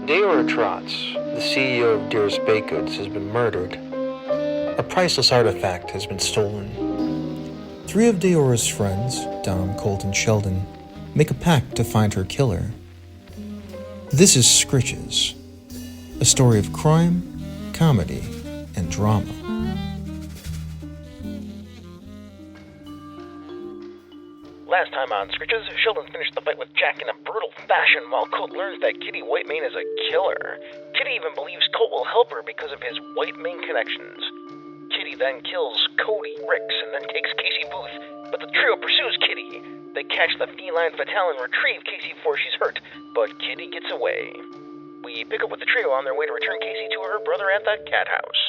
Deora Trots, the CEO of Deera's Baked Goods, has been murdered. A priceless artifact has been stolen. 3 of Deora's friends, Dom, Colt, and Sheldon, make a pact to find her killer. This is Skritches, a story of crime, comedy, and drama. Last time on Skritches, Sheldon finished the fight with Jack in a brutal fashion while Colt learns that Kitty Whitemane is a killer. Kitty even believes Colt will help her because of his Whitemane connections. Kitty then kills Cody, Ricks, and then takes Casey Booth, but the trio pursues Kitty. They catch the feline fatale and retrieve Casey before she's hurt, but Kitty gets away. We pick up with the trio on their way to return Casey to her brother at the cat house.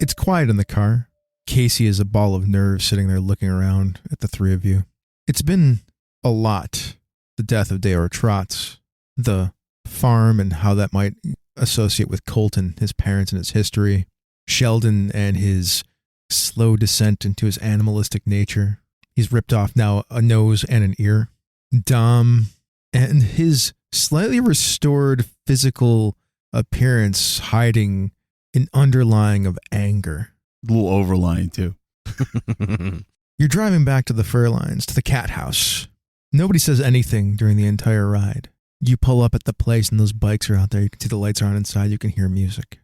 It's quiet in the car. Casey is a ball of nerves sitting there looking around at the 3 of you. It's been a lot. The death of Deora Trots, the farm and how that might associate with Colt and his parents and his history, Sheldon and his slow descent into his animalistic nature. He's ripped off now a nose and an ear. Dom and his slightly restored physical appearance hiding an underlying of anger. A little overlying, too. You're driving back to the fur lines, to the cat house. Nobody says anything during the entire ride. You pull up at the place and those bikes are out there. You can see the lights are on inside. You can hear music.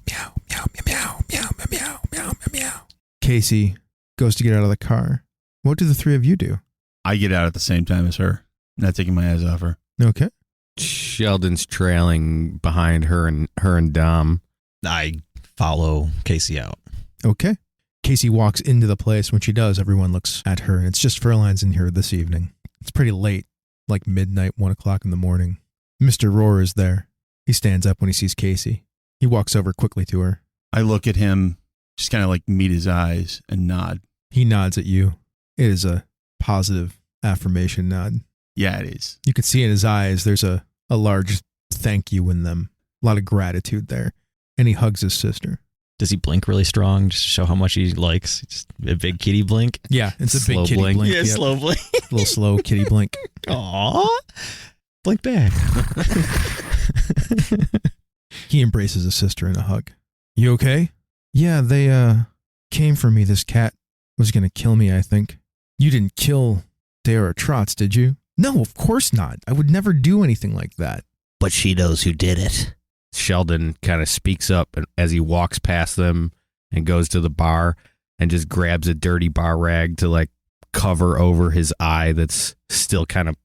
Meow, meow, meow, meow, meow, meow, meow, meow. Casey goes to get out of the car. What do the 3 of you do? I get out at the same time as her, not taking my eyes off her. Okay. Sheldon's trailing behind her and Dom. I follow Casey out. Okay. Casey walks into the place. When she does, everyone looks at her, and it's just Furlines in here this evening. It's pretty late, like midnight, 1 o'clock in the morning. Mr. Roar is there. He stands up when he sees Casey. He walks over quickly to her. I look at him, just kind of like meet his eyes and nod. He nods at you. It is a positive affirmation nod. Yeah, it is. You can see in his eyes there's a large thank you in them. A lot of gratitude there. And he hugs his sister. Does he blink really strong just to show how much he likes? Just a big kitty blink? Yeah, it's a Slow big kitty blink. Yeah, Yep. slow blink. A little slow kitty blink. Aww. Blink back. He embraces his sister in a hug. You okay? Yeah, they came for me. This cat was going to kill me, I think. You didn't kill Deora Trots, did you? No, of course not. I would never do anything like that. But she knows who did it. Sheldon kind of speaks up as he walks past them and goes to the bar and just grabs a dirty bar rag to like cover over his eye that's still kind of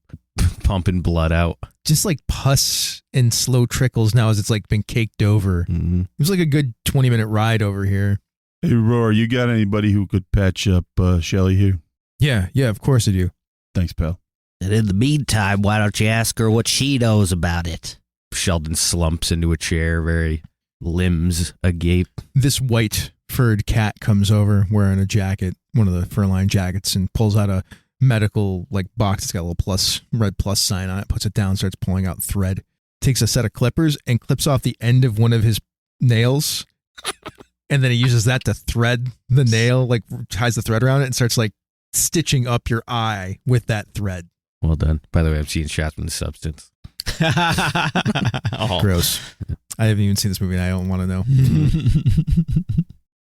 pumping blood out. Just like pus and slow trickles now as it's like been caked over. Mm-hmm. It was like a good 20-minute ride over here. Hey, Roar, you got anybody who could patch up Shelly here? Yeah, of course I do. Thanks, pal. And in the meantime, why don't you ask her what she knows about it? Sheldon slumps into a chair, very limbs agape. This white furred cat comes over wearing a jacket, one of the fur-lined jackets, and pulls out a medical like box. It's got a little red plus sign on it, puts it down, starts pulling out thread, takes a set of clippers and clips off the end of one of his nails. And then he uses that to thread the nail, like ties the thread around it and starts like stitching up your eye with that thread. Well done. By the way, I'm seeing shots from the substance. Oh. Gross. I haven't even seen this movie and I don't want to know.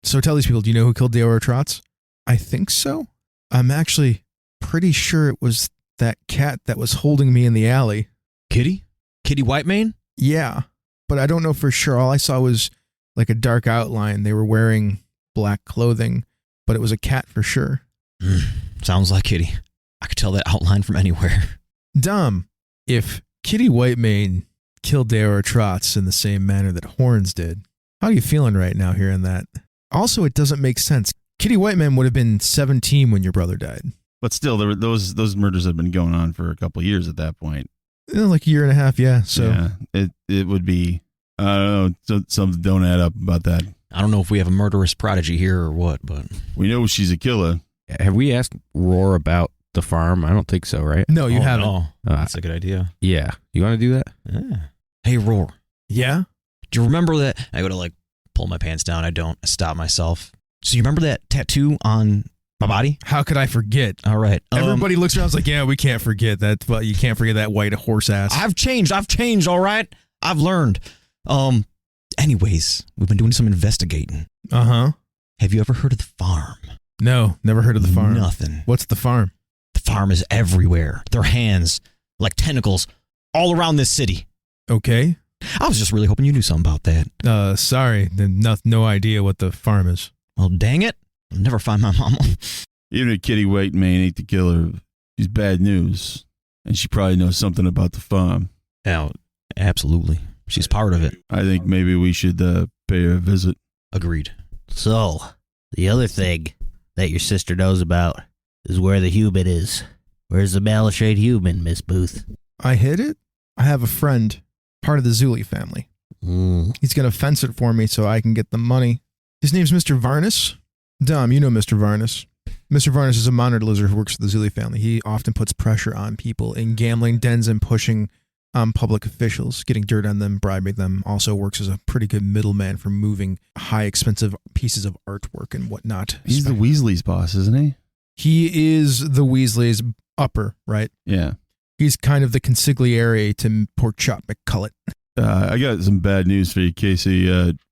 So tell these people, do you know who killed Deora Trots? I think so. I'm actually pretty sure it was that cat that was holding me in the alley. Kitty? Kitty Whitemane? Yeah, but I don't know for sure. All I saw was like a dark outline. They were wearing black clothing, but it was a cat for sure. Sounds like Kitty. I could tell that outline from anywhere. Dom, if Kitty Whitemane killed Deora Trots in the same manner that Horns did, how are you feeling right now hearing that? Also, it doesn't make sense. Kitty Whitemane would have been 17 when your brother died. But still, those murders have been going on for a couple of years at that point. Like a year and a half, yeah. So yeah, it would be, I don't know, something don't add up about that. I don't know if we have a murderous prodigy here or what, but We know she's a killer. Have we asked Roar about the farm? I don't think so, right? No, you haven't. No. That's a good idea. Yeah. You want to do that? Yeah. Hey, Roar. Yeah? Do you remember that? I go to like pull my pants down. I don't. I stop myself. So you remember that tattoo on my body? How could I forget? All right. Everybody looks around and is like, yeah, we can't forget that. But you can't forget that white horse ass. I've changed. All right. I've learned. Anyways, we've been doing some investigating. Uh-huh. Have you ever heard of the farm? No, never heard of the farm. Nothing. What's the farm? The farm is everywhere. Their hands, like tentacles, all around this city. Okay. I was just really hoping you knew something about that. Sorry. No idea what the farm is. Well, dang it. I'll never find my mama. Even if Kitty White Mane ain't the killer, she's bad news. And she probably knows something about the farm. Yeah, absolutely. She's part of it. I think maybe we should pay her a visit. Agreed. So, the other thing that your sister knows about is where the human is. Where's the Malachite human, Miss Booth? I hid it? I have a friend, part of the Zuli family. He's going to fence it for me so I can get the money. His name's Mr. Varnus. Dom, you know Mr. Varnus. Mr. Varnus is a monitored lizard who works for the Zuli family. He often puts pressure on people in gambling dens and pushing public officials, getting dirt on them, bribing them. Also works as a pretty good middleman for moving high, expensive pieces of artwork and whatnot. He's the Weasley's boss, isn't he? He is the Weasley's upper, right? Yeah. He's kind of the consigliere to poor Chop McCullet. I got some bad news for you, Casey.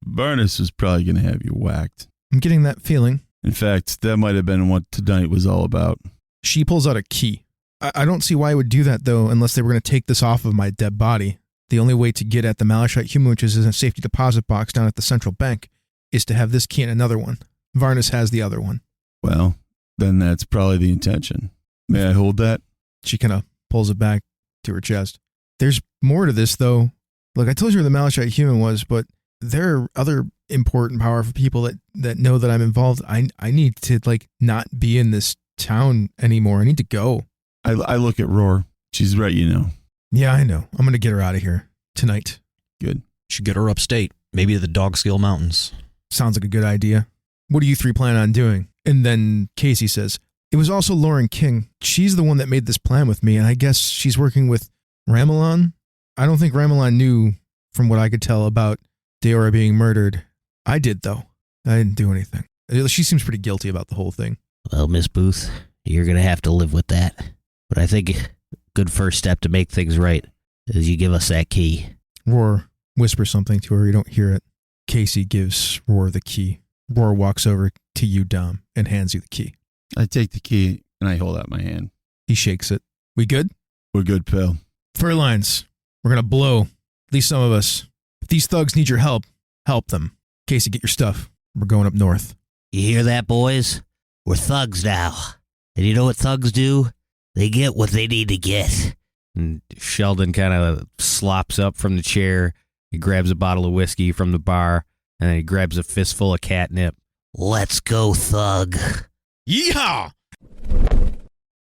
Varnus is probably going to have you whacked. I'm getting that feeling. In fact, that might have been what tonight was all about. She pulls out a key. I don't see why I would do that, though, unless they were going to take this off of my dead body. The only way to get at the Malachite human, which is in a safety deposit box down at the central bank, is to have this key and another one. Varnus has the other one. Well, then that's probably the intention. May I hold that? She kind of pulls it back to her chest. There's more to this, though. Look, I told you where the Malachite human was, but there are other important, powerful people that know that I'm involved. I need to, not be in this town anymore. I need to go. I look at Roar. She's right, you know. Yeah, I know. I'm going to get her out of here tonight. Good. Should get her upstate, maybe to the Dogskill Mountains. Sounds like a good idea. What do you three plan on doing? And then Casey says, it was also Lauren King. She's the one that made this plan with me, and I guess she's working with Ramelon. I don't think Ramelon knew, from what I could tell, about Deora being murdered. I did, though. I didn't do anything. She seems pretty guilty about the whole thing. Well, Miss Booth, you're going to have to live with that. But I think a good first step to make things right is you give us that key. Roar whispers something to her. You don't hear it. Casey gives Roar the key. Roar walks over to you, Dom, and hands you the key. I take the key and I hold out my hand. He shakes it. We good? We're good, pal. Fur lines. We're going to blow. At least some of us. If these thugs need your help, help them. Casey, get your stuff. We're going up north. You hear that, boys? We're thugs now. And you know what thugs do? They get what they need to get. And Sheldon kind of slops up from the chair. He grabs a bottle of whiskey from the bar, and then he grabs a fistful of catnip. Let's go, thug. Yeehaw!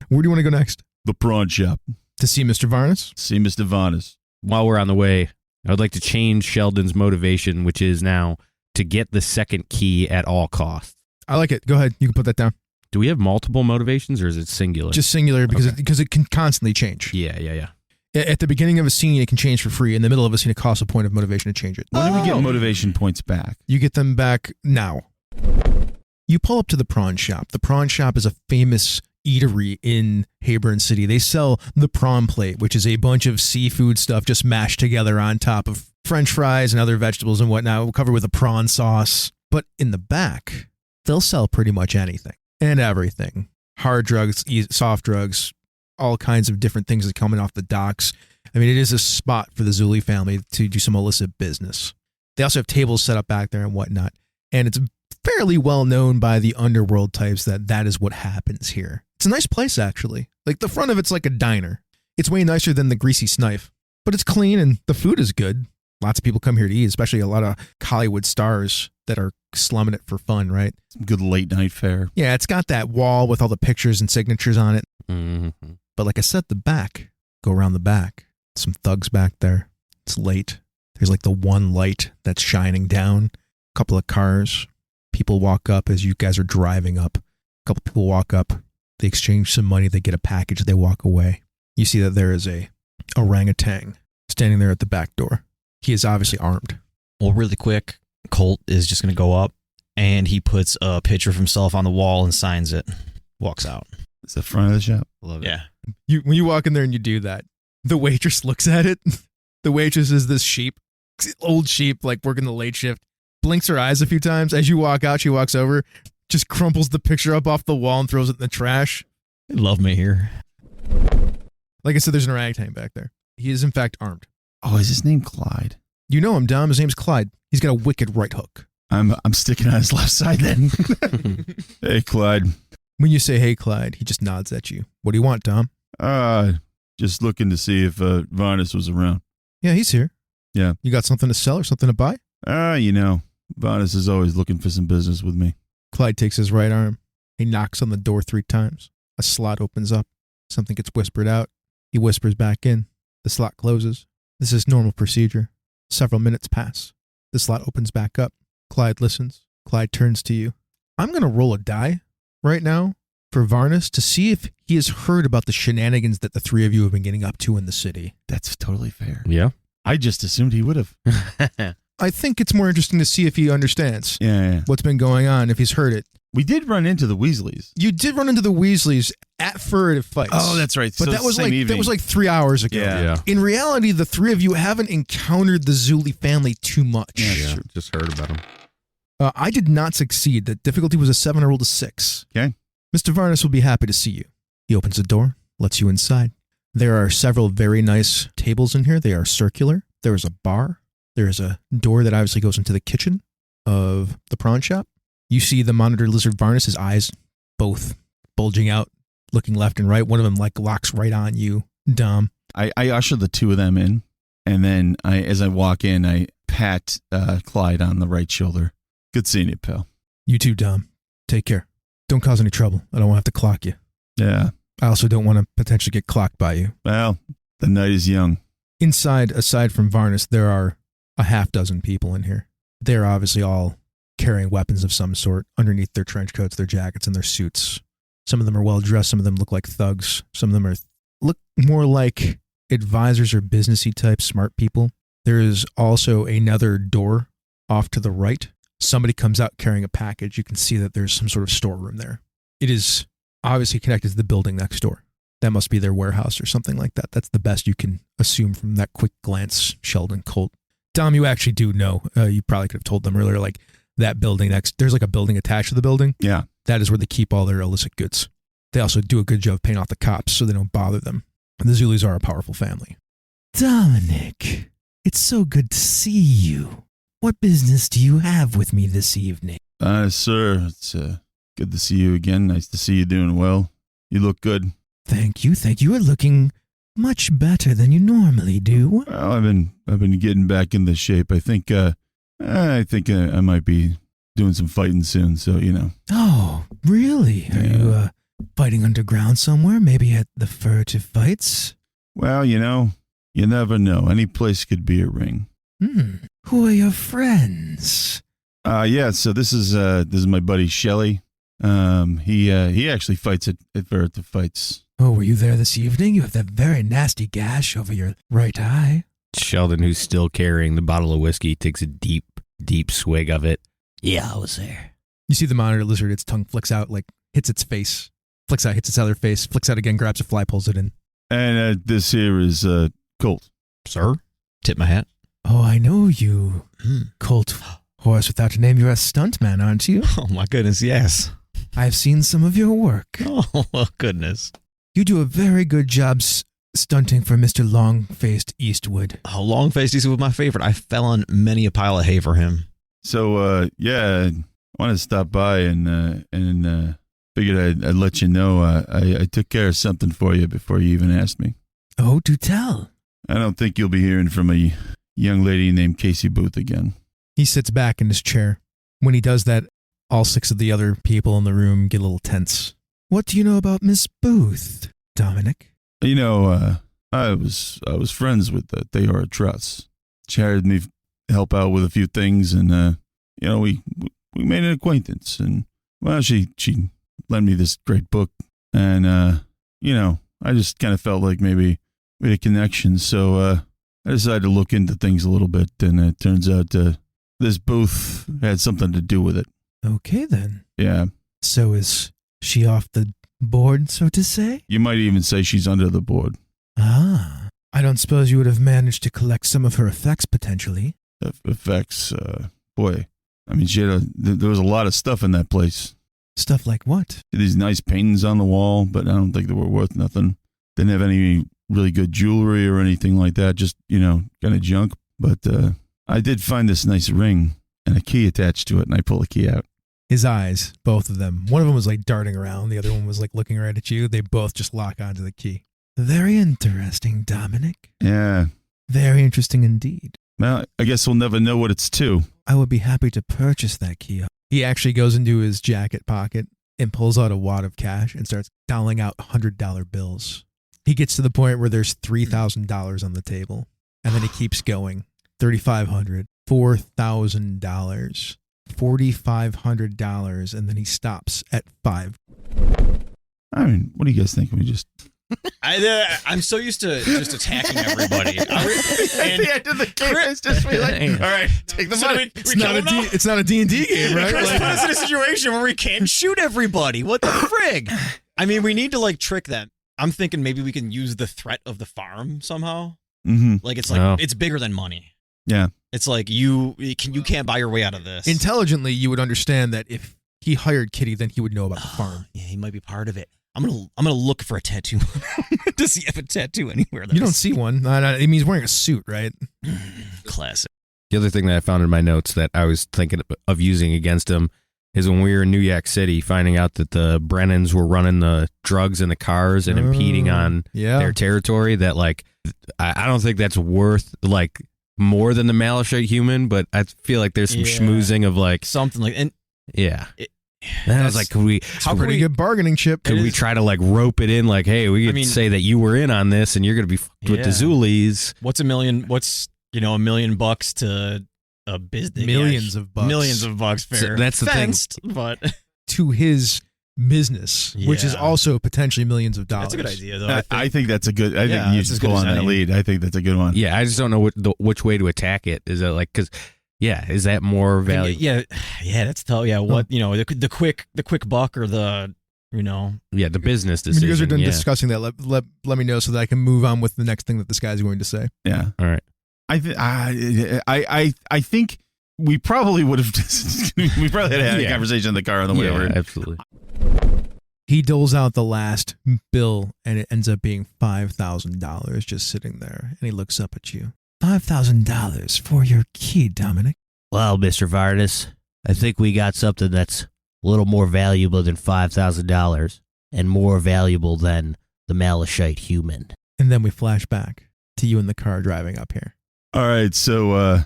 Where do you want to go next? The prawn shop. To see Mr. Varnus? See Mr. Varnus. While we're on the way, I would like to change Sheldon's motivation, which is now to get the second key at all costs. I like it. Go ahead. You can put that down. Do we have multiple motivations, or is it singular? Just singular because Okay. it can constantly change. Yeah. At the beginning of a scene, it can change for free. In the middle of a scene, it costs a point of motivation to change it. When do we get motivation points back? You get them back now. You pull up to the prawn shop. The prawn shop is a famous eatery in Hayburn City. They sell the prawn plate, which is a bunch of seafood stuff just mashed together on top of French fries and other vegetables and whatnot, covered with a prawn sauce. But in the back, they'll sell pretty much anything and everything. Hard drugs, soft drugs, all kinds of different things that are coming off the docks. I mean, it is a spot for the Zuli family to do some illicit business. They also have tables set up back there and whatnot. And it's fairly well known by the underworld types that is what happens here. It's a nice place, actually. Like, the front of it's like a diner. It's way nicer than the Greasy Snipe. But it's clean and the food is good. Lots of people come here to eat, especially a lot of Hollywood stars that are slumming it for fun, right? Some good late night fare. Yeah, it's got that wall with all the pictures and signatures on it. Mm-hmm. But like I said, the back, go around the back. Some thugs back there. It's late. There's like the one light that's shining down. A couple of cars. People walk up as you guys are driving up. A couple people walk up. They exchange some money. They get a package. They walk away. You see that there is a orangutan standing there at the back door. He is obviously armed. Well, really quick, Colt is just going to go up and he puts a picture of himself on the wall and signs it. Walks out. It's the front of the shop. Love it. Yeah. When you walk in there and you do that, the waitress looks at it. The waitress is this sheep, old sheep, like working the late shift. Blinks her eyes a few times. As you walk out, she walks over, just crumples the picture up off the wall and throws it in the trash. They love me here. Like I said, there's an orangutan back there. He is, in fact, armed. Oh, is his name Clyde? You know him, Dom. His name's Clyde. He's got a wicked right hook. I'm sticking on his left side then. Hey, Clyde. When you say, hey, Clyde, he just nods at you. What do you want, Dom? Just looking to see if Varnus was around. Yeah, he's here. Yeah. You got something to sell or something to buy? Varnus is always looking for some business with me. Clyde takes his right arm. He knocks on the door 3 times. A slot opens up. Something gets whispered out. He whispers back in. The slot closes. This is normal procedure. Several minutes pass. The slot opens back up. Clyde listens. Clyde turns to you. I'm going to roll a die right now for Varnus to see if he has heard about the shenanigans that the 3 of you have been getting up to in the city. That's totally fair. Yeah. I just assumed he would have. I think it's more interesting to see if he understands Yeah. what's been going on, if he's heard it. We did run into the Weasleys. You did run into the Weasleys at furtive fights. Oh, that's right. But So that was same evening. 3 hours ago. Yeah. In reality, the 3 of you haven't encountered the Zuli family too much. Yeah. Yeah, just heard about him. I did not succeed. The difficulty was a 7. I rolled a 6. Okay. Mr. Varnus will be happy to see you. He opens the door, lets you inside. There are several very nice tables in here. They are circular. There is a bar. There is a door that obviously goes into the kitchen of the prawn shop. You see the monitor lizard Varnus, his eyes both bulging out, looking left and right. One of them locks right on you, Dom. I usher the 2 of them in, and then as I walk in, I pat Clyde on the right shoulder. Good seeing you, pal. You too, Dom. Take care. Don't cause any trouble. I don't want to have to clock you. Yeah. I also don't want to potentially get clocked by you. Well, the night is young. Inside, aside from Varnus, there are a half dozen people in here. They're obviously all carrying weapons of some sort underneath their trench coats, their jackets, and their suits. Some of them are well dressed. Some of them look like thugs. Some of them look more like advisors or businessy type smart people. There is also another door off to the right. Somebody comes out carrying a package. You can see that there's some sort of storeroom there. It is obviously connected to the building next door. That must be their warehouse or something like that. That's the best you can assume from that quick glance, Sheldon, Colt. Dom, you actually do know. You probably could have told them earlier, that building next, there's a building attached to the building. Yeah. That is where they keep all their illicit goods. They also do a good job of paying off the cops so they don't bother them. And the Zulis are a powerful family. Dominic, it's so good to see you. What business do you have with me this evening? Sir, it's good to see you again. Nice to see you doing well. You look good. Thank you. You are looking much better than you normally do. Well, I've been getting back into shape. I think I might be doing some fighting soon. So Oh, really? Are you fighting underground somewhere? Maybe at the furtive fights? Well, you never know. Any place could be a ring. Who are your friends? Yeah. So this is my buddy Shelly. He actually fights at furtive fights. Oh, were you there this evening? You have that very nasty gash over your right eye. Sheldon, who's still carrying the bottle of whiskey, takes a deep, deep swig of it. Yeah, I was there. You see the monitor lizard, its tongue flicks out, hits its face. Flicks out, hits its other face, flicks out again, grabs a fly, pulls it in. And this here is Colt. Sir? Tip my hat. Oh, I know you. Colt, horse without a name, you're a stuntman, aren't you? Oh, my goodness, yes. I've seen some of your work. Oh, goodness. You do a very good job stunting for Mr. Long-Faced Eastwood. Oh, Long-Faced Eastwood was my favorite. I fell on many a pile of hay for him. So, I wanted to stop by and figured I'd let you know I took care of something for you before you even asked me. Oh, do tell. I don't think you'll be hearing from a young lady named Casey Booth again. He sits back in his chair. When he does that, all 6 of the other people in the room get a little tense. What do you know about Miss Booth, Dominic? I was friends with Deora Trots. She hired me to help out with a few things, and we made an acquaintance. And well, she lent me this great book, and I just kind of felt like maybe we had a connection. So I decided to look into things a little bit, and it turns out this Booth had something to do with it. Okay, then. Yeah. So is she off the board, so to say? You might even say she's under the board. Ah. I don't suppose you would have managed to collect some of her effects potentially. Effects, boy. I mean, there was a lot of stuff in that place. Stuff like what? These nice paintings on the wall, but I don't think they were worth nothing. Didn't have any really good jewelry or anything like that, just, kind of junk. But I did find this nice ring and a key attached to it, and I pull the key out. His eyes, both of them. One of them was like darting around. The other one was like looking right at you. They both just lock onto the key. Very interesting, Dominic. Yeah. Very interesting indeed. Well, I guess we'll never know what it's to. I would be happy to purchase that key. He actually goes into his jacket pocket and pulls out a wad of cash and starts dialing out $100 bills. He gets to the point where there's $3,000 on the table, and then he keeps going. $3,500, $4,000, $4,500, and then he stops at $5. I mean, what do you guys think? We just... I'm so used to just attacking everybody. At the end of the game, it's just be like, all right, take the money. It's not a D&D game, right? Chris put us in a situation where we can't shoot everybody. What the frig? I mean, we need to like trick them. I'm thinking maybe we can use the threat of the farm somehow. Mm-hmm. Like it's bigger than money. Yeah. It's like you can't buy your way out of this. Intelligently, you would understand that if he hired Kitty, then he would know about the farm. Yeah, he might be part of it. I'm gonna look for a tattoo. Does he have a tattoo anywhere? You don't see one. I mean, he's wearing a suit, right? Classic. The other thing that I found in my notes that I was thinking of using against him is when we were in New York City, finding out that the Brennans were running the drugs in the cars and impeding on their territory. That like, I don't think that's worth like more than the Malachite human, but I feel like there's some schmoozing of like something like and I was like, could we? Pretty good bargaining chip. Could we try to like rope it in? Like, hey, we could say that you were in on this, and you're going to be with the Zulies. What's $1 million? What's $1 million to a business? Millions of bucks. Millions of bucks. Fair. So that's the thing. But to his business, which is also potentially millions of dollars. That's a good idea, though. I think that's a good. I think you just go on that lead. I think that's a good one. Yeah, I just don't know which way to attack it. Is it like because? Yeah, is that more valuable? Yeah, that's tough. Yeah, what the quick buck or the the business decision. When you guys are done discussing that, let me know so that I can move on with the next thing that this guy's going to say. Yeah, all right. I think we probably would have we probably had a conversation in the car on the way over. Absolutely. He doles out the last bill, and it ends up being $5,000 just sitting there, and he looks up at you. $5,000 for your key, Dominic. Well, Mr. Vardis, I think we got something that's a little more valuable than $5,000 and more valuable than the Malachite human. And then we flash back to you in the car driving up here. All right, so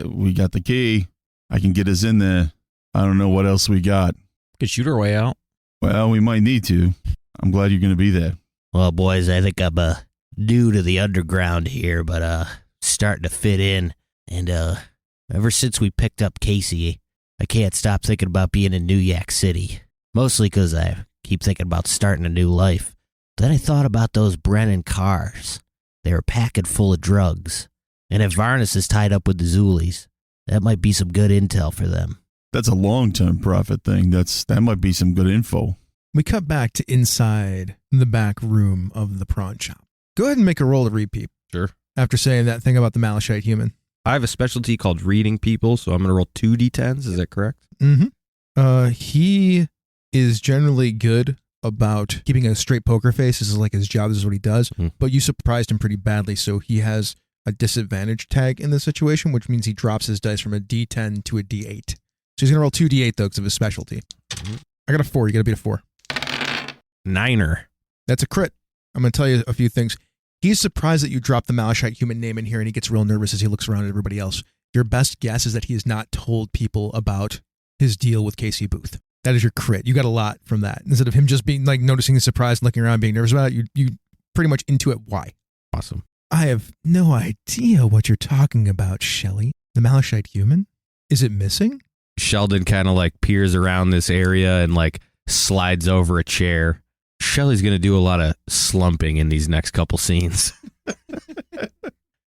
we got the key. I can get us in there. I don't know what else we got. Could shoot our way out. Well, we might need to. I'm glad you're going to be there. Well, boys, I think I'm new to the underground here, but starting to fit in. And ever since we picked up Casey, I can't stop thinking about being in New York City. Mostly because I keep thinking about starting a new life. Then I thought about those Brennan cars. They were packed full of drugs. And if Varnus is tied up with the Zulies, that might be some good intel for them. That's a long-term profit thing. That might be some good info. We cut back to inside the back room of the prawn shop. Go ahead and make a roll to read people. Sure. After saying that thing about the Malachite human. I have a specialty called reading people, so I'm going to roll 2 d10s. Is that correct? Mm-hmm. He is generally good about keeping a straight poker face. This is like his job. This is what he does. But you surprised him pretty badly, so he has a disadvantage tag in this situation, which means he drops his dice from a D10 to a D8. So he's going to roll 2 D8, though, because of his specialty. I got a 4. You got to beat a 4. 9er. That's a crit. I'm going to tell you a few things. He's surprised that you dropped the Malachite human name in here, and he gets real nervous as he looks around at everybody else. Your best guess is that he has not told people about his deal with Casey Booth. That is your crit. You got a lot from that. Instead of him just being like noticing his surprise and looking around being nervous about it, you pretty much intuit why. Awesome. I have no idea what you're talking about, Shelley. The Malachite human? Is it missing? Sheldon kind of like peers around this area and like slides over a chair. Shelley's going to do a lot of slumping in these next couple scenes.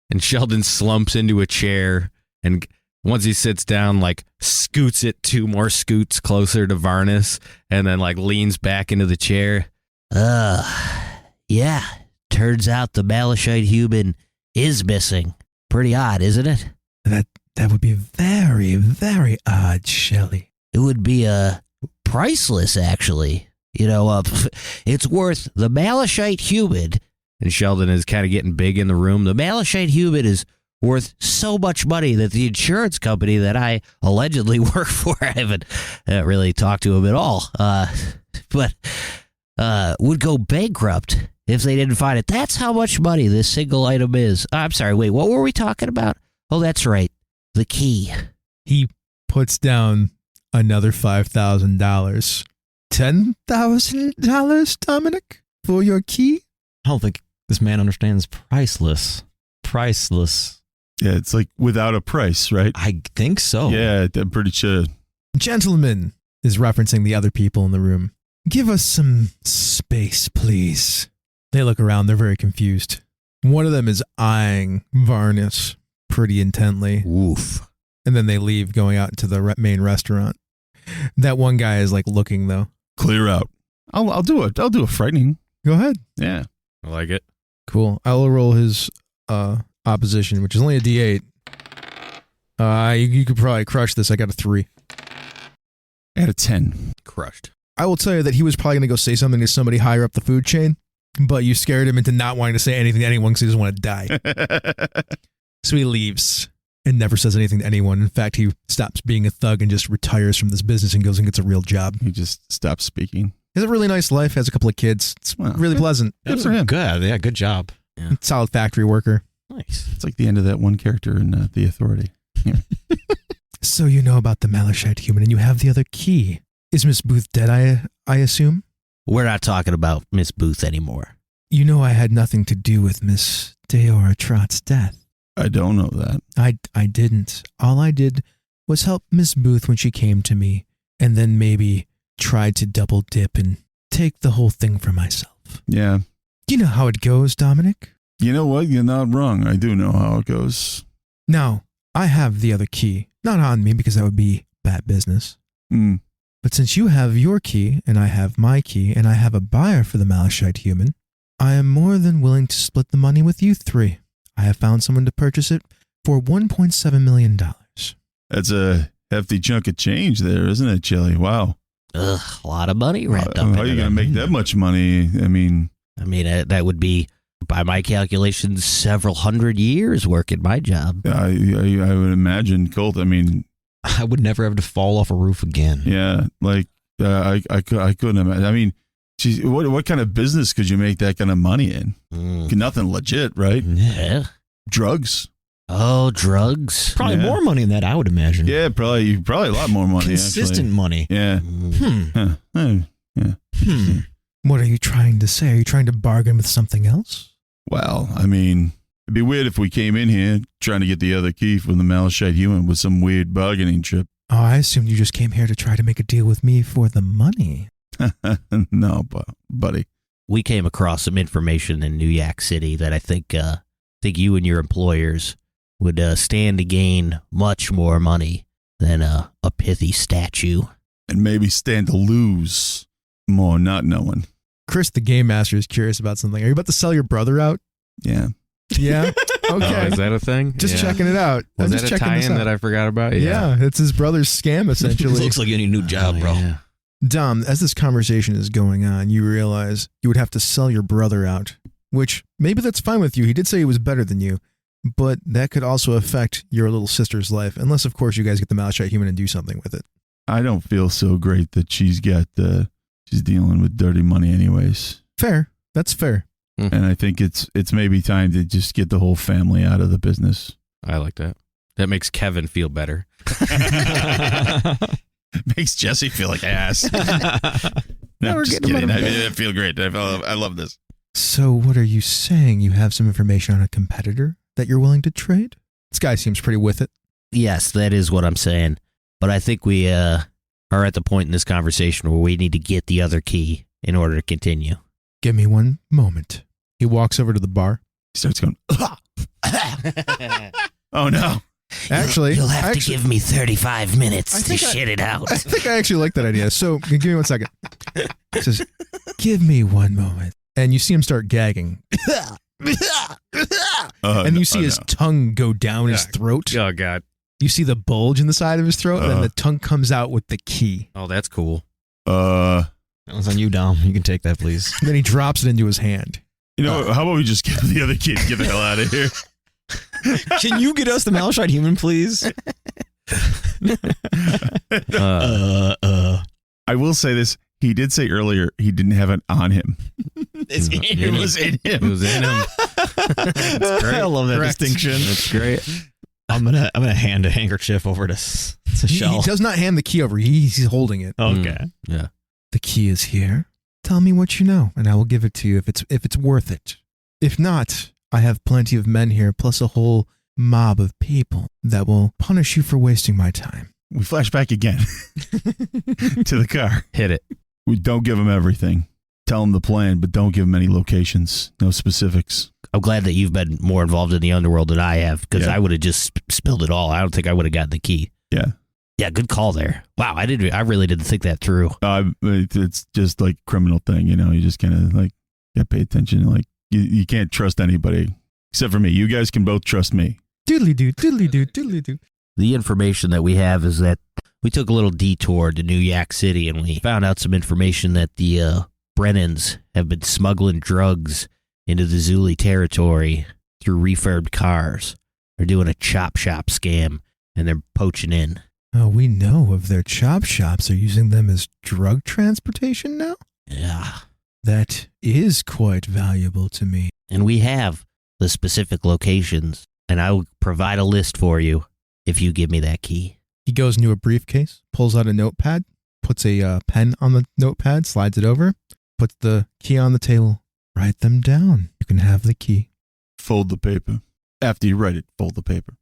And Sheldon slumps into a chair, and once he sits down, like scoots it 2 more scoots closer to Varnus, and then like leans back into the chair. Yeah, turns out the Malachite human is missing. Pretty odd, isn't it? That would be very, very odd, Shelley. It would be priceless, actually. It's worth the Malachite human. And Sheldon is kind of getting big in the room. The Malachite human is worth so much money that the insurance company that I allegedly work for, I haven't really talked to him at all, but would go bankrupt if they didn't find it. That's how much money this single item is. I'm sorry, wait, what were we talking about? Oh, that's right, the key. He puts down another $5,000. $10,000, Dominic, for your key? I don't think this man understands priceless. Priceless. Yeah, it's like without a price, right? I think so. Yeah, I'm pretty sure. Gentlemen, is referencing the other people in the room. Give us some space, please. They look around. They're very confused. One of them is eyeing Varnus pretty intently. Oof. And then they leave, going out into the main restaurant. That one guy is like looking, though. Clear out. I'll do it. I'll do a frightening. Go ahead. Yeah. I like it. Cool. I'll roll his opposition, which is only a D8. You could probably crush this. I got a 3. I had a 10. Crushed. I will tell you that he was probably going to go say something to somebody higher up the food chain, but you scared him into not wanting to say anything to anyone because he doesn't want to die. So he leaves and never says anything to anyone. In fact, he stops being a thug and just retires from this business and goes and gets a real job. He just stopped speaking. He has a really nice life, has a couple of kids. It's really pleasant. Good for him. Good. Yeah, good job. Yeah. Solid factory worker. Nice. It's like the end of that one character in The Authority. Yeah. So you know about the Malachite human and you have the other key. Is Miss Booth dead, I assume? We're not talking about Miss Booth anymore. You know I had nothing to do with Miss Deora Trots' death. I don't know that. I didn't. All I did was help Miss Booth when she came to me, and then maybe tried to double dip and take the whole thing for myself. Yeah. You know how it goes, Dominic? You know what? You're not wrong. I do know how it goes. Now, I have the other key. Not on me, because that would be bad business. Mm. But since you have your key, and I have my key, and I have a buyer for the Malachite human, I am more than willing to split the money with you three. I have found someone to purchase it for $1.7 million. That's a hefty chunk of change there, isn't it, Chili? Wow. Ugh, a lot of money wrapped up. How are you going to make that much money? I mean, that would be, by my calculations, several hundred years working my job. I would imagine, Colt. I mean, I would never have to fall off a roof again. yeah, like I couldn't imagine. I mean, geez, what kind of business could you make that kind of money in? Nothing legit, right? Yeah. Drugs. Oh, drugs. Probably Yeah. more money than that, I would imagine. Yeah, probably a lot more money. Consistent actually. money. Yeah. Yeah. What are you trying to say? Are you trying to bargain with something else? Well, I mean, it'd be weird if we came in here trying to get the other key from the Malachite human with some weird bargaining trip. Oh, I assumed you just came here to try to make a deal with me for the money. No, buddy. We came across some information in New York City that I think you and your employers would stand to gain much more money than a pithy statue. And maybe stand to lose more not knowing. Chris, the game master, is curious about something. Are you about to sell your brother out? Yeah. Yeah? Okay. Oh, is that a thing? Just Yeah. checking it out. Was I'm that just a checking this tie-in out. that I forgot about? Yeah, it's his brother's scam, essentially. Looks like you need a new job, bro. Yeah. Dom, as this conversation is going on, you realize you would have to sell your brother out, which maybe that's fine with you. He did say he was better than you, but that could also affect your little sister's life, unless, of course, you guys get the Malachite human and do something with it. I don't feel so great that she's dealing with dirty money anyways. Fair. That's fair. And I think it's maybe time to just get the whole family out of the business. I like that. That makes Kevin feel better. Makes Jesse feel like ass. No, we're I'm just getting kidding. him out of I feel great. I love this. So what are you saying? You have some information on a competitor that you're willing to trade? This guy seems pretty with it. Yes, that is what I'm saying. But I think we are at the point in this conversation where we need to get the other key in order to continue. Give me one moment. He walks over to the bar. He starts going, oh no. Actually, You'll have to give me 35 I minutes to think shit it out. I think I actually like that idea. So give me 1 second. He says, give me one moment. and you see him start gagging. And you see his tongue go down his throat. Oh, God. You see the bulge in the side of his throat, and then the tongue comes out with the key. Oh, that's cool. That one's on you, Dom. You can take that, please. And then he drops it into his hand. You know, how about we just get the other kid, get the hell out of here? Can you get us the Malachite human, please? I will say this. He did say earlier he didn't have it on him. It's in him. It was in him. It was in him. That's great. I love that distinction. That's great. I'm gonna hand a handkerchief over to Shell. He does not hand the key over. He's holding it. Okay. Yeah. The key is here. Tell me what you know, and I will give it to you if it's worth it. If not, I have plenty of men here, plus a whole mob of people that will punish you for wasting my time. We flash back again to the car. Hit it. We don't give him everything. Tell him the plan, but don't give him any locations. No specifics. I'm glad that you've been more involved in the underworld than I have, because Yeah. I would have just spilled it all. I don't think I would have gotten the key. Yeah. Yeah, good call there. Wow, I really didn't think that through. It's just like criminal thing, you know. You just kind of like got to pay attention. Like you can't trust anybody except for me. You guys can both trust me. Doodly-doo, doodly-doo, doodly-doo. The information that we have is that we took a little detour to New Yak City, and we found out some information that the Brennans have been smuggling drugs into the Zuli territory through refurbed cars. They're doing a chop shop scam, and they're poaching in. Oh, we know of their chop shops. Are using them as drug transportation now? Yeah. That is quite valuable to me. And we have the specific locations, and I will provide a list for you if you give me that key. He goes into a briefcase, pulls out a notepad, puts a pen on the notepad, slides it over, puts the key on the table. Write them down. You can have the key. Fold the paper. After you write it, fold the paper.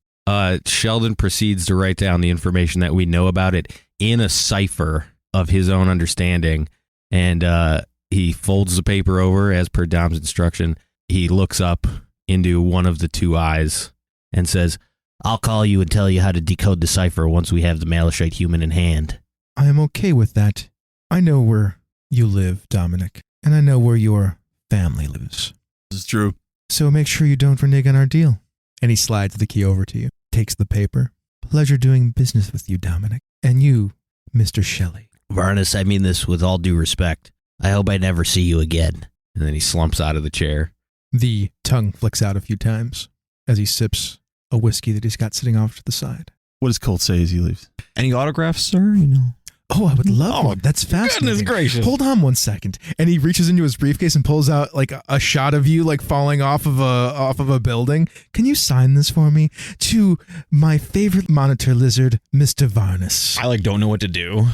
Sheldon proceeds to write down the information that we know about it in a cipher of his own understanding, and he folds the paper over as per Dom's instruction. He looks up into one of the two eyes and says, I'll call you and tell you how to decode the cipher once we have the Malachite human in hand. I am okay with that. I know where you live, Dominic, and I know where your family lives. This is true. So make sure you don't renege on our deal. And he slides the key over to you, takes the paper. Pleasure doing business with you, Dominic. And you, Mr. Shelley. Varnus, I mean this with all due respect. I hope I never see you again. and then he slumps out of the chair. The tongue flicks out a few times as he sips a whiskey that he's got sitting off to the side. What does Colt say as he leaves? Any autographs, sir? You know. Oh, I would love one. That's fascinating. Goodness gracious. Hold on 1 second. And he reaches into his briefcase and pulls out like a shot of you like falling off of a building. Can you sign this for me? To my favorite monitor lizard, Mr. Varnus. I don't know what to do.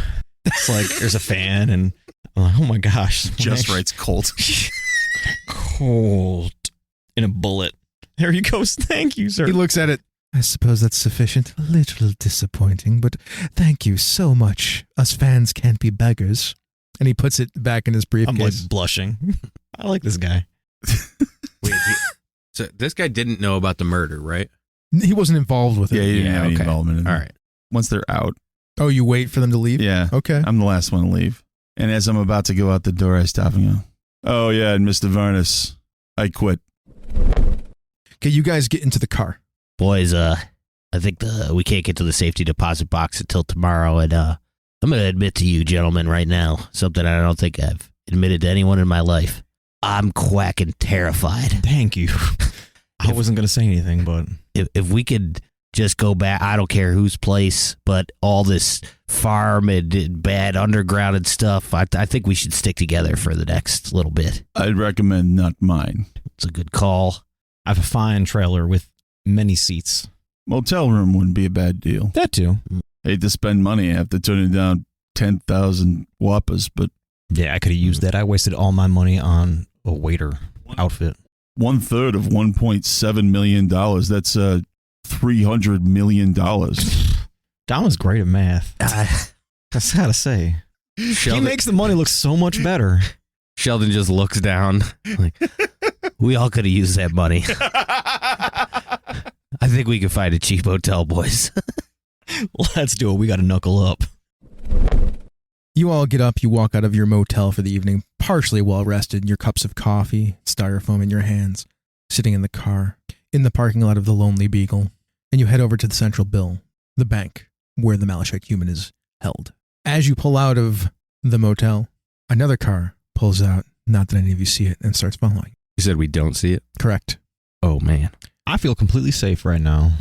It's like there's a fan and I'm like, oh my gosh. Just writes Colt. Colt in a bullet. There he goes. Thank you, sir. He looks at it. I suppose that's sufficient. A little disappointing, but thank you so much. Us fans can't be beggars. And he puts it back in his briefcase. I'm like blushing. I like this guy. Wait, so this guy didn't know about the murder, right? He wasn't involved with it. Yeah, he didn't have any okay. involvement in it. All right. Once they're out. Oh, you wait for them to leave? Yeah. Okay. I'm the last one to leave. And as I'm about to go out the door, I stop and go, oh, yeah, and Mr. Varnus, I quit. Okay, you guys get into the car. Boys, I think we can't get to the safety deposit box until tomorrow, and I'm going to admit to you, gentlemen, right now, something I don't think I've admitted to anyone in my life. I'm quacking terrified. Thank you. I wasn't going to say anything, but If we could just go back, I don't care whose place, but all this farm and bad underground and stuff, I think we should stick together for the next little bit. I'd recommend not mine. It's a good call. I have a fine trailer with many seats. Motel room wouldn't be a bad deal. That too. Hate to spend money after turning down 10,000 whoppers, but Yeah, I could have used that. I wasted all my money on a waiter outfit. 1/3 of $1.7 million. That's $300 million. Don was great at math. That's gotta say. Sheldon, He makes the money look so much better. Sheldon just looks down. Like, We all could have used that money. I think we could find a cheap hotel, boys. Let's do it. We gotta knuckle up. You all get up, you walk out of your motel for the evening, partially well rested, your cups of coffee, styrofoam in your hands, sitting in the car, in the parking lot of the Lonely Beagle, and you head over to the Central Bill, the bank, where the Malachite human is held. As you pull out of the motel, another car pulls out, not that any of you see it, and starts following. You said we don't see it? Correct. Oh, man. I feel completely safe right now.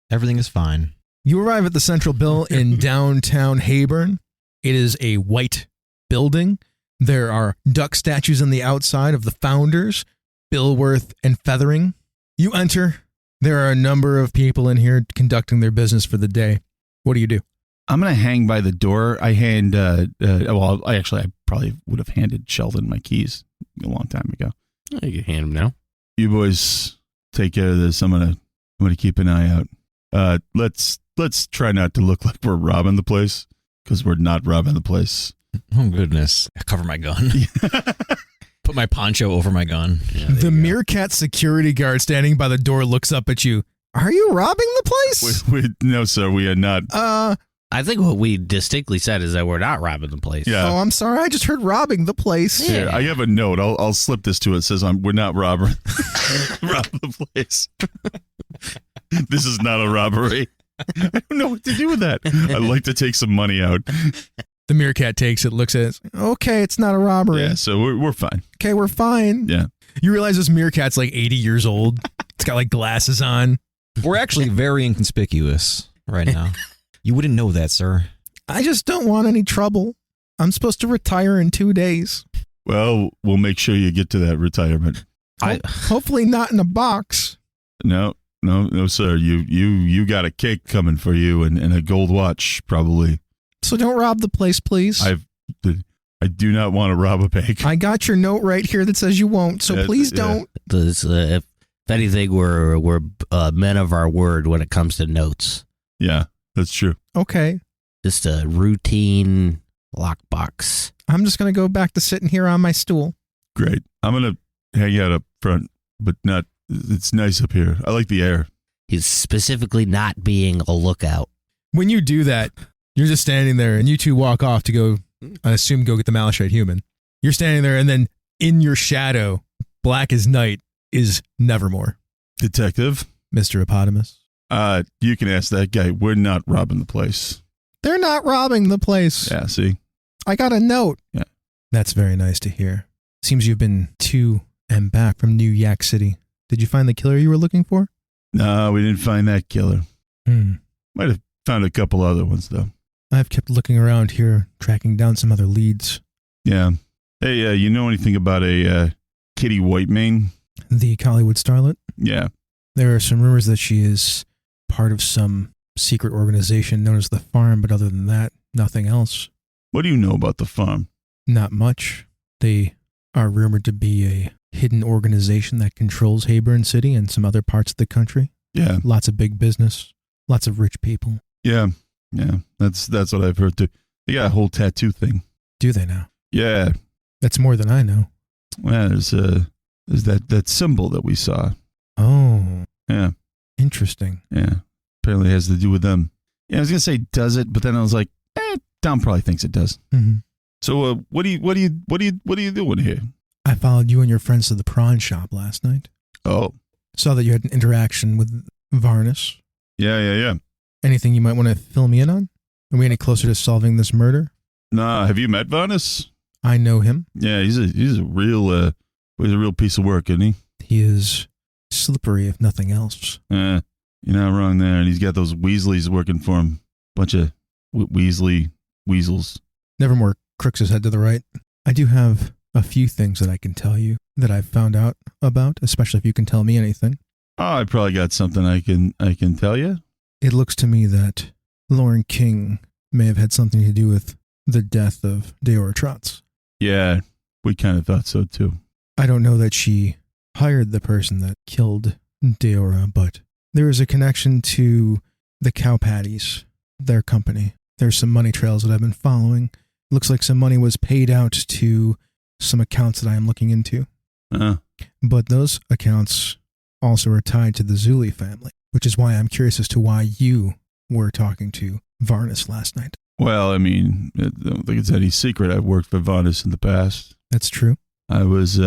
Everything is fine. You arrive at the Central Bill in downtown Hayburn. It is a white building. There are duck statues on the outside of the founders, Billworth and Feathering. You enter. There are a number of people in here conducting their business for the day. What do you do? I'm going to hang by the door. I probably would have handed Sheldon my keys a long time ago. Oh, you can hand him now. You boys take care of this. I'm gonna keep an eye out. Let's try not to look like we're robbing the place, because we're not robbing the place. Oh, goodness. I cover my gun. Put my poncho over my gun. Yeah, The Meerkat security guard standing by the door looks up at you. Are you robbing the place? No, sir, we are not. I think what we distinctly said is that we're not robbing the place. Yeah. Oh, I'm sorry. I just heard robbing the place. Here, I have a note. I'll slip this to it. It says we're not robbing the place. This is not a robbery. I don't know what to do with that. I'd like to take some money out. The Meerkat takes it, looks at it. Okay, it's not a robbery. Yeah, so we're fine. Okay, we're fine. Yeah. You realize this Meerkat's like 80 years old. It's got like glasses on. We're actually very inconspicuous right now. You wouldn't know that, sir. I just don't want any trouble. I'm supposed to retire in 2 days. Well, we'll make sure you get to that retirement. Hopefully not in a box. No, sir. You got a cake coming for you and a gold watch, probably. So don't rob the place, please. I do not want to rob a bank. I got your note right here that says you won't, so please don't. If anything, we're men of our word when it comes to notes. Yeah, that's true. Okay. Just a routine lockbox. I'm just going to go back to sitting here on my stool. Great. I'm going to hang out up front, but not. It's nice up here. I like the air. He's specifically not being a lookout. When you do that, you're just standing there and you two walk off to go, I assume, go get the Malachite human. You're standing there and then in your shadow, black as night, is Nevermore. Detective? Mr. Hippopotamus. You can ask that guy. We're not robbing the place. They're not robbing the place. Yeah, see? I got a note. Yeah. That's very nice to hear. Seems you've been to and back from New Yak City. Did you find the killer you were looking for? No, we didn't find that killer. Might have found a couple other ones, though. I've kept looking around here, tracking down some other leads. Yeah. Hey, you know anything about a Kitty Whitemane? The Collywood starlet? Yeah. There are some rumors that she is part of some secret organization known as the Farm, but other than that, nothing else. What do you know about the farm? Not much. They are rumored to be a hidden organization that controls Hayburn City and some other parts of the country. Yeah. Lots of big business. Lots of rich people. Yeah. That's what I've heard too. They got a whole tattoo thing. Do they now? Yeah. That's more than I know. Well, there's that symbol that we saw. Oh. Yeah. Interesting. Yeah. Apparently it has to do with them. Yeah, I was gonna say does it, but then I was like, Tom probably thinks it does. Mm-hmm. So what are you doing here? I followed you and your friends to the prawn shop last night. Oh. Saw that you had an interaction with Varnus. Yeah. Anything you might want to fill me in on? Are we any closer to solving this murder? Nah, have you met Varnus? I know him. Yeah, he's a real piece of work, isn't he? He is slippery, if nothing else. You're not wrong there. And he's got those Weasleys working for him. Bunch of Weasley weasels. Nevermore crooks his head to the right. I do have a few things that I can tell you that I've found out about, especially if you can tell me anything. Oh, I probably got something I can tell you. It looks to me that Lauren King may have had something to do with the death of Deora Trots. Yeah, we kind of thought so too. I don't know that she hired the person that killed Deora, but there is a connection to the Cow Patties, their company. There's some money trails that I've been following. Looks like some money was paid out to some accounts that I am looking into. But those accounts also are tied to the Zuli family, which is why I'm curious as to why you were talking to Varnus last night. Well, I mean, I don't think it's any secret. I've worked for Varnus in the past. That's true. I was,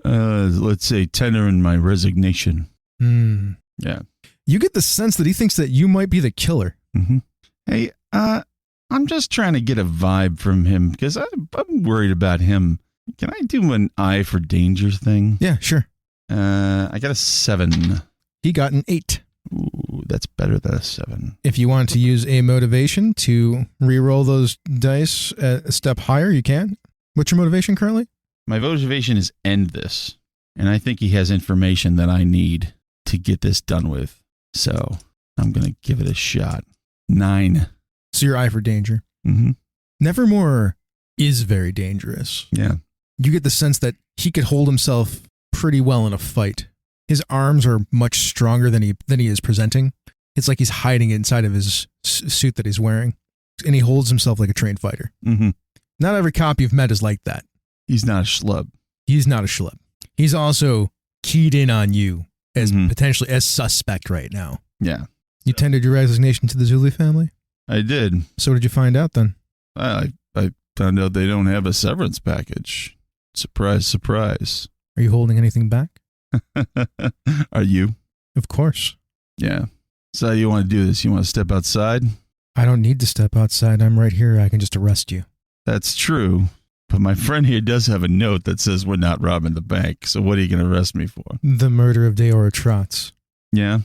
let's say, tendering my resignation. Hmm. Yeah. You get the sense that he thinks that you might be the killer. Mm-hmm. Hey, I'm just trying to get a vibe from him because I'm worried about him. Can I do an eye for danger thing? Yeah, sure. I got a 7. He got an 8. Ooh, that's better than a 7. If you want to use a motivation to re-roll those dice a step higher, you can. What's your motivation currently? My motivation is end this, and I think he has information that I need to get this done with. So I'm going to give it a shot. 9. So your eye for danger. Mm-hmm. Nevermore is very dangerous. Yeah. You get the sense that he could hold himself pretty well in a fight. His arms are much stronger than he is presenting. It's like he's hiding inside of his suit that he's wearing. And he holds himself like a trained fighter. Mm-hmm. Not every cop you've met is like that. He's not a schlub. He's not a schlub. He's also keyed in on you as potentially as suspect right now. Yeah. You tendered your resignation to the Zuli family? I did. So what did you find out then? I found out they don't have a severance package. Surprise, surprise. Are you holding anything back? Are you? Of course. Yeah. So how do you want to do this? You want to step outside? I don't need to step outside. I'm right here. I can just arrest you. That's true. But my friend here does have a note that says we're not robbing the bank. So what are you going to arrest me for? The murder of Deora Trots. Yeah.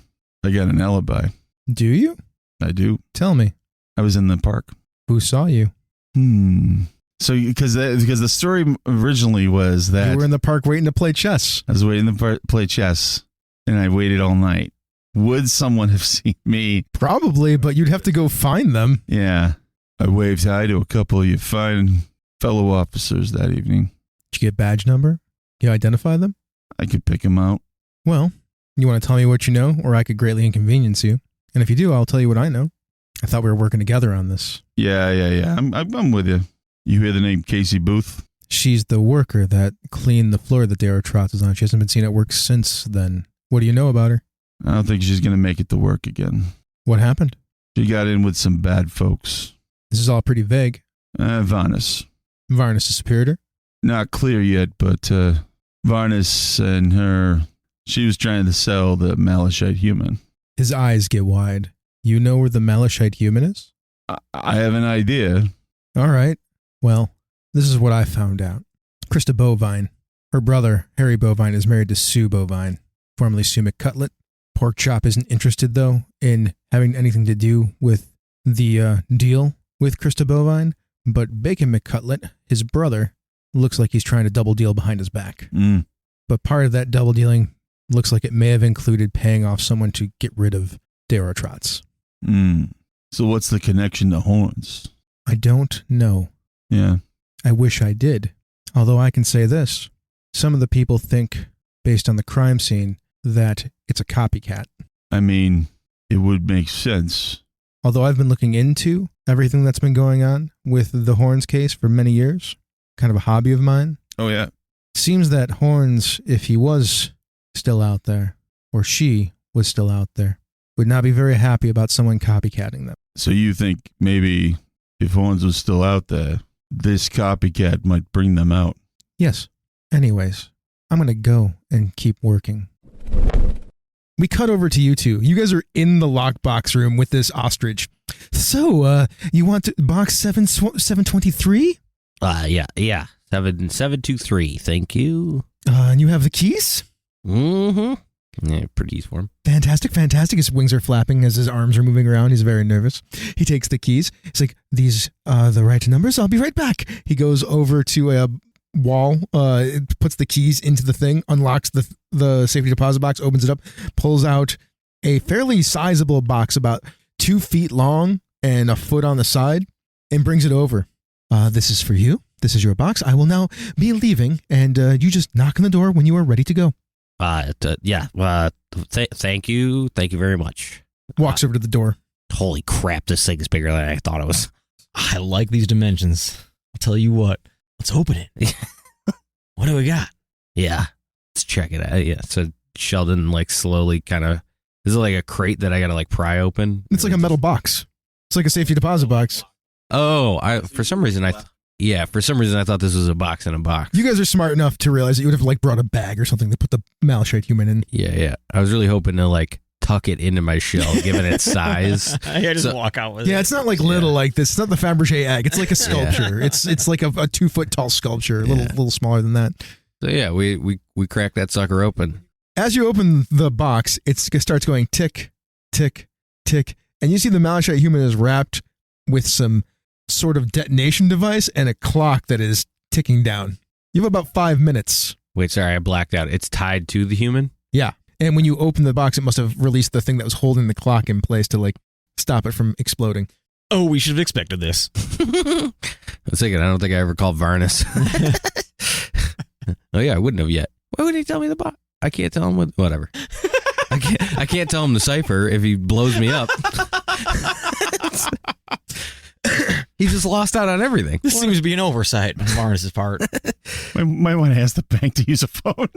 I got an alibi. Do you? I do. Tell me. I was in the park. Who saw you? So because the story originally was that You were in the park waiting to play chess. I was waiting to play chess, and I waited all night. Would someone have seen me? Probably, but you'd have to go find them. Yeah. I waved hi to a couple of you fine fellow officers that evening. Did you get badge number? You identify them? I could pick them out. Well, you want to tell me what you know, or I could greatly inconvenience you. And if you do, I'll tell you what I know. I thought we were working together on this. Yeah. I'm with you. You hear the name Casey Booth? She's the worker that cleaned the floor that Deora Trots is on. She hasn't been seen at work since then. What do you know about her? I don't think she's going to make it to work again. What happened? She got in with some bad folks. This is all pretty vague. Varnus. Varnus is superior? Not clear yet, but Varnus and her, she was trying to sell the Malachite human. His eyes get wide. You know where the Malachite human is? I have an idea. All right. Well, this is what I found out. Krista Bovine. Her brother, Harry Bovine, is married to Sue Bovine, formerly Sue McCutlet. Pork Chop isn't interested, though, in having anything to do with the deal with Krista Bovine, but Bacon McCutlet, his brother, looks like he's trying to double deal behind his back. But part of that double dealing looks like it may have included paying off someone to get rid of Deora Trots. So what's the connection to horns? I don't know. Yeah. I wish I did. Although I can say this. Some of the people think, based on the crime scene, that it's a copycat. I mean, it would make sense. Although I've been looking into everything that's been going on with the Horns case for many years, kind of a hobby of mine. Oh, yeah. Seems that Horns, if he was still out there, or she was still out there, would not be very happy about someone copycatting them. So you think maybe if Horns was still out there, this copycat might bring them out? Yes. Anyways, I'm going to go and keep working. We cut over to you two. You guys are in the lockbox room with this ostrich. So, you want to box 723? Yeah. 723. Thank you. And you have the keys? Mm-hmm. Yeah, pretty easy for him. Fantastic. His wings are flapping as his arms are moving around. He's very nervous. He takes the keys. He's like, these are the right numbers. I'll be right back. He goes over to a wall, puts the keys into the thing, unlocks the safety deposit box, opens it up, pulls out a fairly sizable box about 2 feet long and a foot on the side, and brings it over. This is for you. This is your box. I will now be leaving, and you just knock on the door when you are ready to go. Thank you. Thank you very much. Walks over to the door. Holy crap, this thing is bigger than I thought it was. I like these dimensions. I'll tell you what. Let's open it. What do we got? Yeah. Let's check it out. Yeah. So Sheldon, slowly kind of, is it like a crate that I got to pry open? It's like a metal box. It's like a safety deposit box. Oh, for some reason, Yeah, for some reason I thought this was a box in a box. You guys are smart enough to realize that you would have like brought a bag or something to put the malachite human in. Yeah. I was really hoping to like tuck it into my shell, given its size. Yeah, just walk out with it. Yeah, it's not like little like this. It's not the Fabergé egg. It's like a sculpture. It's like a 2-foot tall sculpture, a little smaller than that. So yeah, we cracked that sucker open. As you open the box, it starts going tick, tick, tick, and you see the malachite human is wrapped with some sort of detonation device and a clock that is ticking down. You have about 5 minutes. Wait, sorry, I blacked out. It's tied to the human? Yeah. And when you open the box, it must have released the thing that was holding the clock in place to like stop it from exploding. Oh, we should have expected this. I was thinking, I don't think I ever called Varnus. Oh yeah, I wouldn't have yet. Why would he tell me the box? I can't tell him whatever. I can't tell him the cipher if he blows me up. He just lost out on everything. This seems to be an oversight on Varnus' part. Might want to ask the bank to use a phone.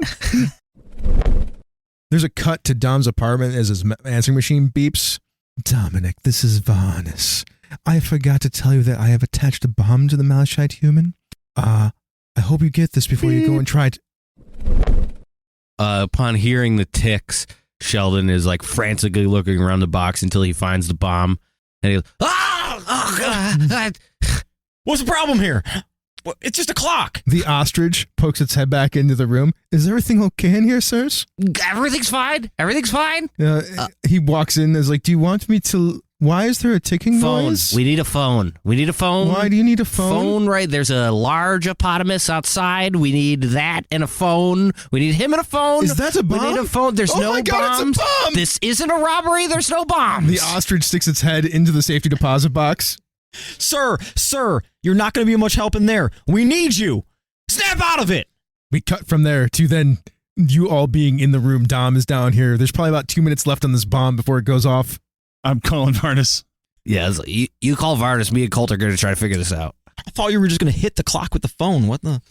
There's a cut to Dom's apartment as his answering machine beeps. Dominic, this is Varnus. I forgot to tell you that I have attached a bomb to the malachite human. I hope you get this before you go and try it. Upon hearing the ticks, Sheldon is like frantically looking around the box until he finds the bomb. And he goes, oh God. What's the problem here? Well, it's just a clock. The ostrich pokes its head back into the room. Is everything okay in here, sirs? Everything's fine. Everything's fine. He walks in and is like, do you want me to... Why is there a ticking Phone. noise? We need a phone. We need a phone. Why do you need a phone? Phone, right? There's a large hippopotamus outside. We need that and a phone. We need him and a phone. Is that a bomb? We need a phone. There's Oh no my God, bombs. it's a bomb! This isn't a robbery. There's no bombs. The ostrich sticks its head into the safety deposit box. Sir, you're not going to be much help in there. We need you. Snap out of it. We cut from there to then you all being in the room. Dom is down here. There's probably about 2 minutes left on this bomb before it goes off. I'm calling Varnus. Yeah, it's like, you call Varnus. Me and Colt are going to try to figure this out. I thought you were just going to hit the clock with the phone. What the?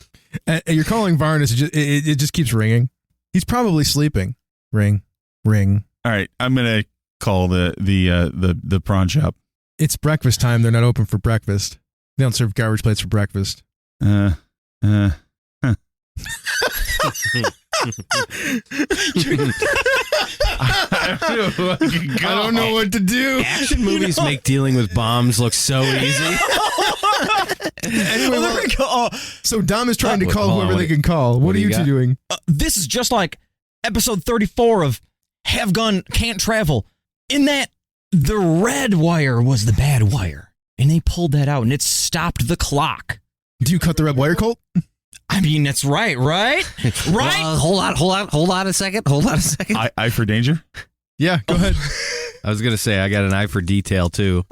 You're calling Varnus. It just keeps ringing. He's probably sleeping. Ring, ring. All right, I'm gonna call the prawn shop. It's breakfast time. They're not open for breakfast. They don't serve garbage plates for breakfast. I don't know what to do. action movies make dealing with bombs look so easy. Anyway, there we go. so Dom is trying to call hold on, whoever they can call. What do are you you two got? doing? This is just like episode 34 of Have Gun, Can't Travel. In that, the red wire was the bad wire. And they pulled that out, and it stopped the clock. Do you cut the red wire, Colt? I mean, that's right? Right? Hold on a second. I for danger. Yeah, go ahead. I was gonna say I got an eye for detail too.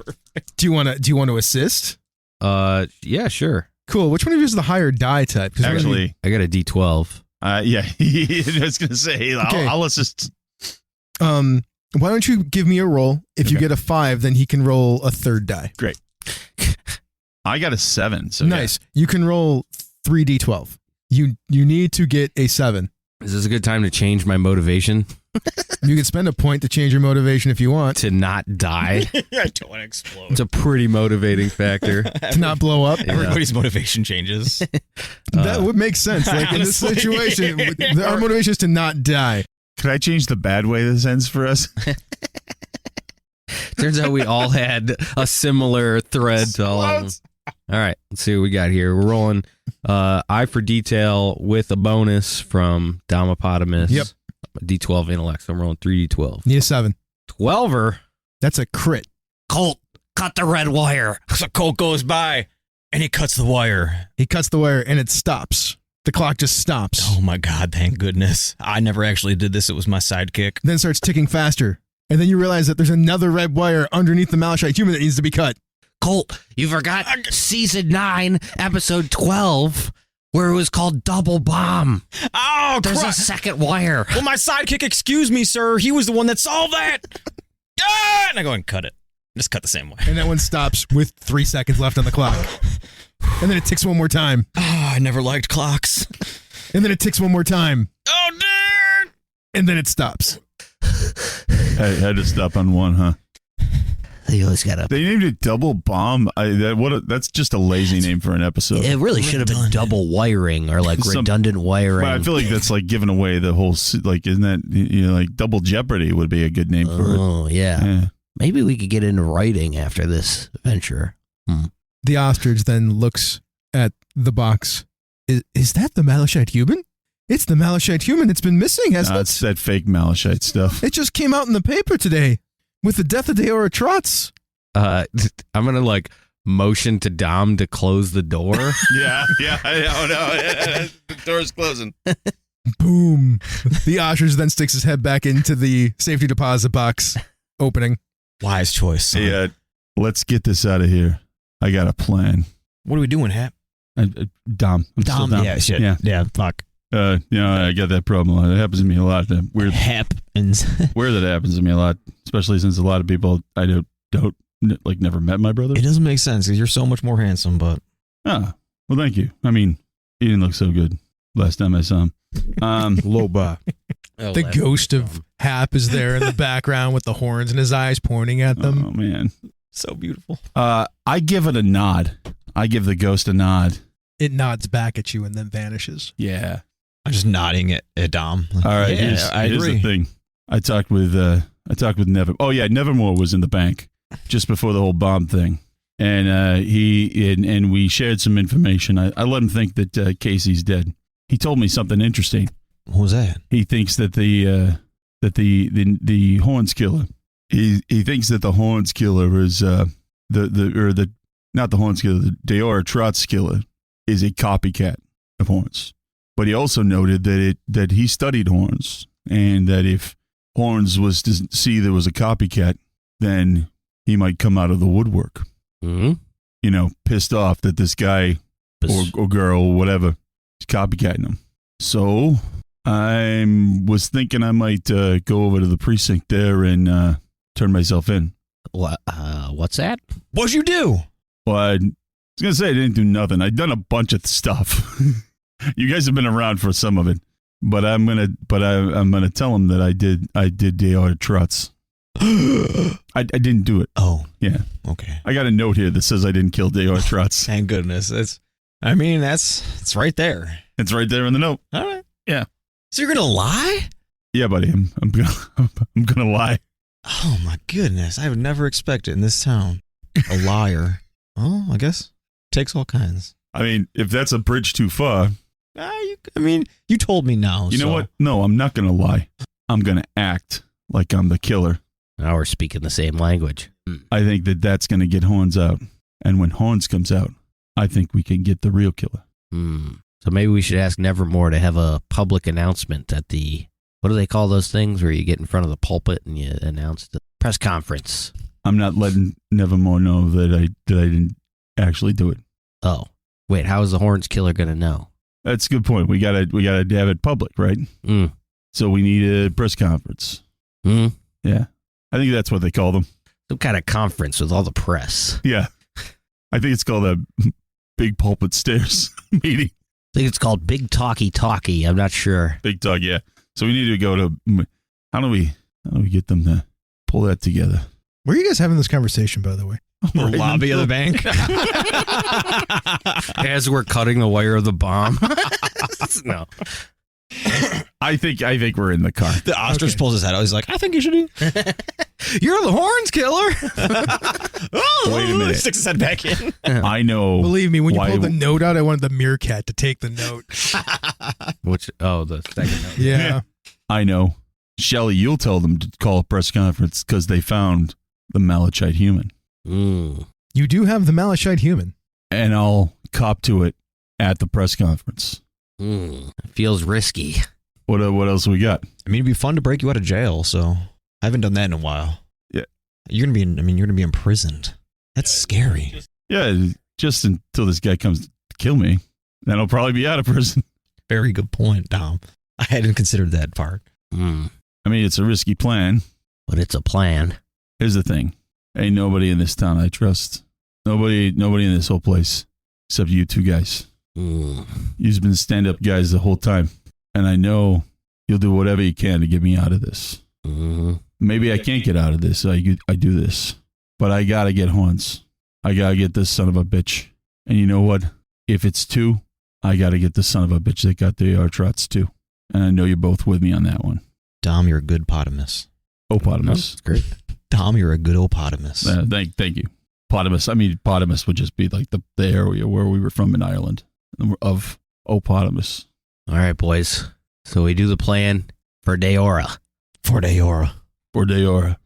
Do you want to assist? Yeah, sure. Cool. Which one of you is the higher die type? 'Cause Actually, I got a D12. yeah. I was gonna say Okay. I'll assist. why don't you give me a roll? If you Okay. get a 5, then he can roll a third die. Great. I got a 7. So Nice. You can roll 3d12. You need to get a 7. Is this a good time to change my motivation You can spend a point to change your motivation if you want. to not die? I don't want to explode. It's a pretty motivating factor. To not blow up. Everybody's motivation changes. That would make sense. Like in this Honestly. situation, our motivation is to not die. Could I change the bad way this ends for us? Turns out we all had a similar thread to all of them. All right, let's see what we got here. We're rolling eye for detail with a bonus from Domopotamus. Yep. D12 intellect, so I'm rolling 3D12. Need a 7. 12er. That's a crit. Colt, cut the red wire. So Colt goes by, and he cuts the wire. He cuts the wire and it stops. The clock just stops. Oh my God, thank goodness. I never actually did this. It was my sidekick. Then starts ticking faster. And then you realize that there's another red wire underneath the malachite human that needs to be cut. Colt, you forgot season 9, episode 12, where it was called Double Bomb. Oh, There's crap. a second wire. Well, my sidekick, excuse me, sir. He was the one that solved that. Ah! And I go and cut it. Just cut the same way. And that one stops with 3 seconds left on the clock. And then it ticks one more time. Oh, I never liked clocks. And then it ticks one more time. Oh, darn. And then it stops. I had to stop on one, huh? You always gotta. They named it Double Bomb. That's just a lazy name for an episode. It really should have been double wiring or like redundant wiring. But I feel like that's like giving away the whole. Like, isn't that like Double Jeopardy would be a good name for it? Oh yeah. Maybe we could get into writing after this adventure. The ostrich then looks at the box. Is that the Malachite human? It's the Malachite human. It's been missing, hasn't it? It's that fake Malachite stuff. It just came out in the paper today with the death of Deora Trots. I'm gonna like motion to Dom to close the door. Yeah. Oh no, the door's closing. Boom. The ostrich then sticks his head back into the safety deposit box opening. Wise choice, son. Hey, let's get this out of here. I got a plan. What are we doing, Hap? Dom. I'm still Dom. Yeah, shit. Yeah, fuck. I got that problem. It happens to me a lot. Weird. Happens. Weird that it happens to me a lot, especially since a lot of people I don't like never met my brother. It doesn't make sense because you're so much more handsome, but. Well, thank you. I mean, he didn't look so good last time I saw him. Loba. The ghost of Hap is there in the background with the horns in his eyes pointing at them. Oh, man. So beautiful. I give it a nod. I give the ghost a nod. It nods back at you and then vanishes. Yeah. I'm just nodding at Dom. All right. Yeah, I here's agree. the thing. I talked with Never. Oh yeah, Nevermore was in the bank just before the whole bomb thing, and and we shared some information. I let him think that Casey's dead. He told me something interesting. What was that? He thinks that the Horns killer. He thinks that the Horns killer is not the Horns killer. The Deora Trots killer is a copycat of Horns. But he also noted that he studied Horns, and that if Horns was to see there was a copycat, then he might come out of the woodwork. Mm-hmm. Pissed off that this guy or girl or whatever is copycatting him. So I was thinking I might go over to the precinct there and turn myself in. What's that? What'd you do? Well, I was gonna say I didn't do nothing. I'd done a bunch of stuff. You guys have been around for some of it, but I'm gonna tell him that I did Deora Trots. I didn't do it. Oh, yeah. Okay. I got a note here that says I didn't kill Deora Trots. Thank goodness. It's right there. It's right there in the note. All right. Yeah. So you're gonna lie? Yeah, buddy. I'm gonna lie. Oh my goodness! I would never expect it in this town. A liar. Oh, I guess takes all kinds. I mean, if that's a bridge too far. You told me now. You know what? No, I'm not gonna lie. I'm gonna act like I'm the killer. Now we're speaking the same language. I think that's gonna get Horns out, and when Horns comes out, I think we can get the real killer. So maybe we should ask Nevermore to have a public announcement at the, what do they call those things where you get in front of the pulpit and you announce the press conference? I'm not letting Nevermore know that I didn't actually do it. Oh, wait, how is the Horns killer going to know? That's a good point. We gotta have it public, right? So we need a press conference. Yeah. I think that's what they call them. Some kind of conference with all the press. Yeah. I think it's called a big pulpit stairs meeting. I think it's called Big Talkie. I'm not sure. Big talk, yeah. So we need to go to, how do we get them to pull that together? Where are you guys having this conversation, by the way? The lobby of the bank. As we're cutting the wire of the bomb. No. I think we're in the car. The ostrich pulls his head out. He's like, I think you should do. You're the Horns killer. Wait a minute. Sticks his head back in. I know. Believe me, when you pulled the note out, I wanted the meerkat to take the note. The second note. Yeah. I know. Shelly, you'll tell them to call a press conference because they found the Malachite human. You do have the Malachite human. And I'll cop to it at the press conference. It feels risky. What else we got? I mean, it'd be fun to break you out of jail, so I haven't done that in a while. Yeah. You're gonna be imprisoned. That's scary. Yeah, just until this guy comes to kill me. Then I'll probably be out of prison. Very good point, Dom. I hadn't considered that part. I mean, it's a risky plan. But it's a plan. Here's the thing. Ain't nobody in this town I trust. Nobody in this whole place except you two guys. You've been stand-up guys the whole time. And I know you'll do whatever you can to get me out of this. Maybe I can't get out of this. I do this. but I gotta get horns. I gotta get this son of a bitch. And you know what? If it's 2, I gotta get the son of a bitch that got the Deora Trots too. And I know you're both with me on that one. Dom, you're a good potamus. Opotamus. That's great. Dom, you're a good opotamus. Thank you. Potamus. I mean, Potamus would just be like the area where we were from in Ireland of Opotamus. All right, boys. So we do the plan for Deora. For Deora.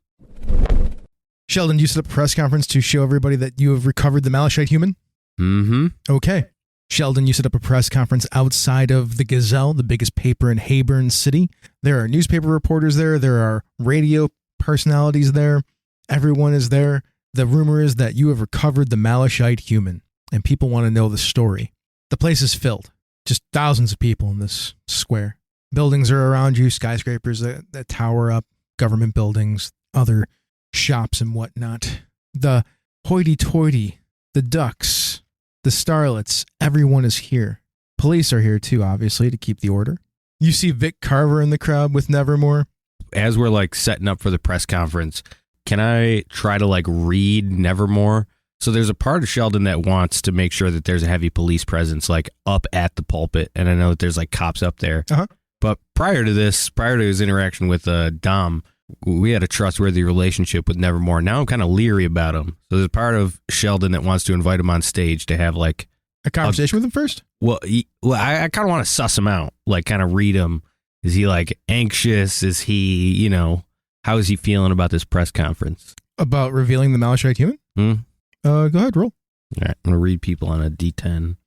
Sheldon, you set up a press conference to show everybody that you have recovered the Malachite human? Mm-hmm. Okay. Sheldon, you set up a press conference outside of the Gazelle, the biggest paper in Hayburn City. There are newspaper reporters there. There are radio personalities there. Everyone is there. The rumor is that you have recovered the Malachite human, and people want to know the story. The place is filled. Just thousands of people in this square. Buildings are around you, skyscrapers that tower up, government buildings, other shops and whatnot. The hoity-toity, the ducks, the starlets, everyone is here. Police are here too, obviously, to keep the order. You see Vic Carver in the crowd with Nevermore. As we're like setting up for the press conference, can I try to like read Nevermore? So there's a part of Sheldon that wants to make sure that there's a heavy police presence like up at the pulpit. And I know that there's like cops up there. Uh-huh. But prior to his interaction with Dom, we had a trustworthy relationship with Nevermore. Now I'm kind of leery about him. So there's a part of Sheldon that wants to invite him on stage to have like A conversation with him first? Well, I kind of want to suss him out, like kind of read him. Is he like anxious? Is he, you know, how is he feeling about this press conference? About revealing the Malachite human? Go ahead, roll. All right, I'm going to read people on a D10.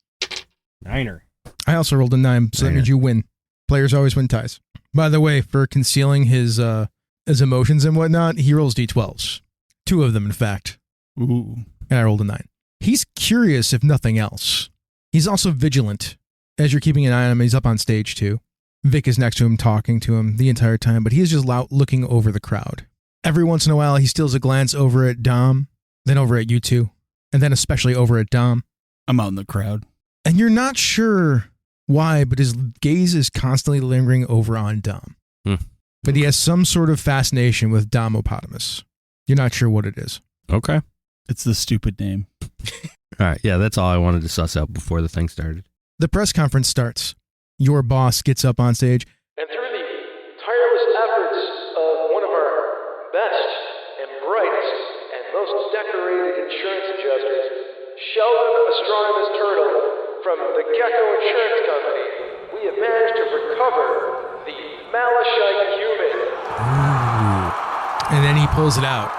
Niner. I also rolled a 9, so that means you win. Players always win ties. By the way, for concealing his emotions and whatnot, he rolls D12s. 2 of them, in fact. Ooh. And I rolled a 9. He's curious, if nothing else. He's also vigilant. As you're keeping an eye on him, he's up on stage, too. Vic is next to him, talking to him the entire time, but he is just looking over the crowd. Every once in a while, he steals a glance over at Dom, then over at you two, and then especially over at Dom. I'm out in the crowd. And you're not sure why, but his gaze is constantly lingering over on Dom. But he has some sort of fascination with Domopotamus. You're not sure what it is. Okay. It's the stupid name. All right. Yeah, that's all I wanted to suss out before the thing started. The press conference starts. Your boss gets up on stage. And through the tireless efforts of one of our best and brightest and most decorated insurance adjusters, Sheldon Astronomus Turtle from the Gecko Insurance Company, we have managed to recover the Malachite human. And then he pulls it out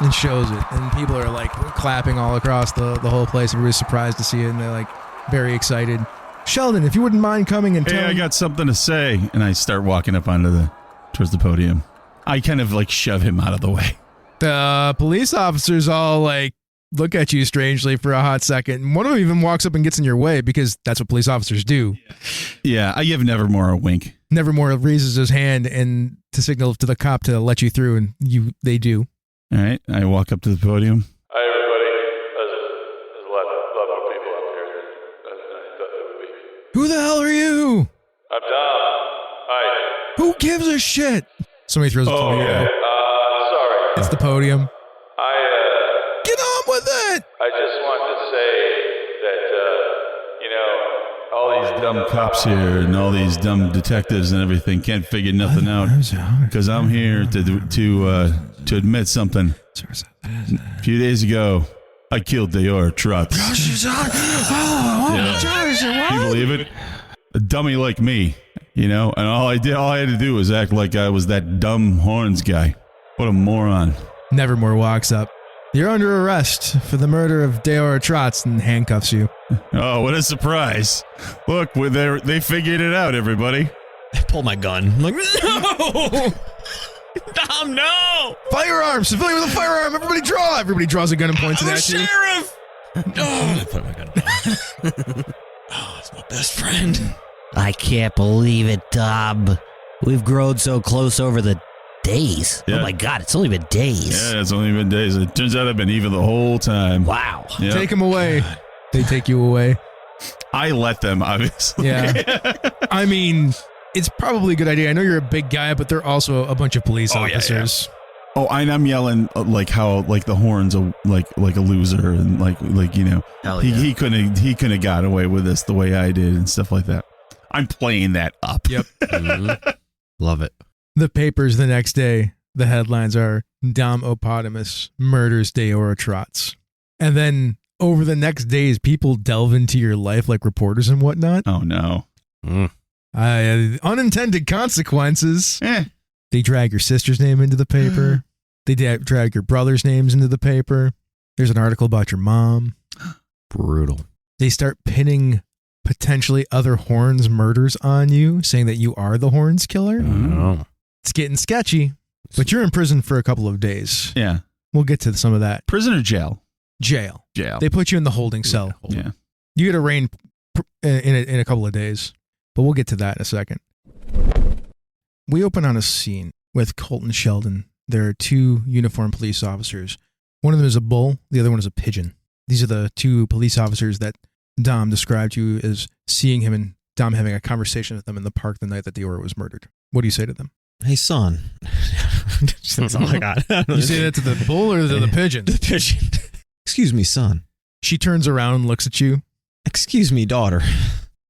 and shows it. And people are like clapping all across the whole place. Everybody's surprised to see it, and they're like very excited. Sheldon, if you wouldn't mind coming and telling... Hey, I got something to say. And I start walking up towards the podium. I kind of like shove him out of the way. The police officers all like look at you strangely for a hot second. And one of them even walks up and gets in your way because that's what police officers do. Yeah, I give Nevermore a wink. Nevermore raises his hand and to signal to the cop to let you through, and they do. All right, I walk up to the podium. Hi, everybody. There's a lot more people up here than I thought there would be. Who the hell are you? I'm Dom. Hi. Who gives a shit? Somebody throws a podium. yeah. Sorry. It's the podium. I Get on with it! just wanted to say that, All these dumb cops here and all these dumb detectives and everything can't figure nothing out because I'm here to admit something. A few days ago, I killed Deora Trots. Can you believe it? A dummy like me, and all I had to do was act like I was that dumb horns guy. What a moron. Nevermore walks up. You're under arrest for the murder of Deora Trots and handcuffs you. Oh, what a surprise. Look, they figured it out, everybody. I pull my gun. I'm like, no! Dom, no! Firearm! Civilian with a firearm! Everybody draw! Everybody draws a gun and points it at you. Sheriff! Oh, I put my gun down. Oh, it's my best friend. I can't believe it, Dom. We've grown so close over the days. Yeah. Oh my God, it's only been days. Yeah, it's only been days. It turns out I've been evil the whole time. Wow. Yep. Take him away. They take you away. I let them, obviously. Yeah. I mean, it's probably a good idea. I know you're a big guy, but they're also a bunch of police officers. Oh, and I'm yelling like how like the horns are like a loser and like Hell yeah. he couldn't have got away with this the way I did and stuff like that. I'm playing that up. Yep. Love it. The papers the next day, the headlines are Dom Opotamus murders Deora Trots. And then over the next days, people delve into your life like reporters and whatnot. Oh no. Unintended consequences. They drag your sister's name into the paper. They drag your brother's names into the paper. There's an article about your mom. Brutal. They start pinning potentially other Horns murders on you, saying that you are the Horns killer. Oh. It's getting sketchy, but you're in prison for a couple of days. Yeah. We'll get to some of that. Prison or jail? Jail. Jail. They put you in the holding cell. Yeah. You get arraigned in a couple of days, but we'll get to that in a second. We open on a scene with Colt and Sheldon. There are two uniformed police officers. One of them is a bull. The other one is a pigeon. These are the two police officers that Dom described you as seeing him and Dom having a conversation with them in the park the night that Deora was murdered. What do you say to them? Hey, son. That's all I got. You say that to the bull or to the pigeon? The pigeon. Excuse me, son. She turns around and looks at you. Excuse me, daughter.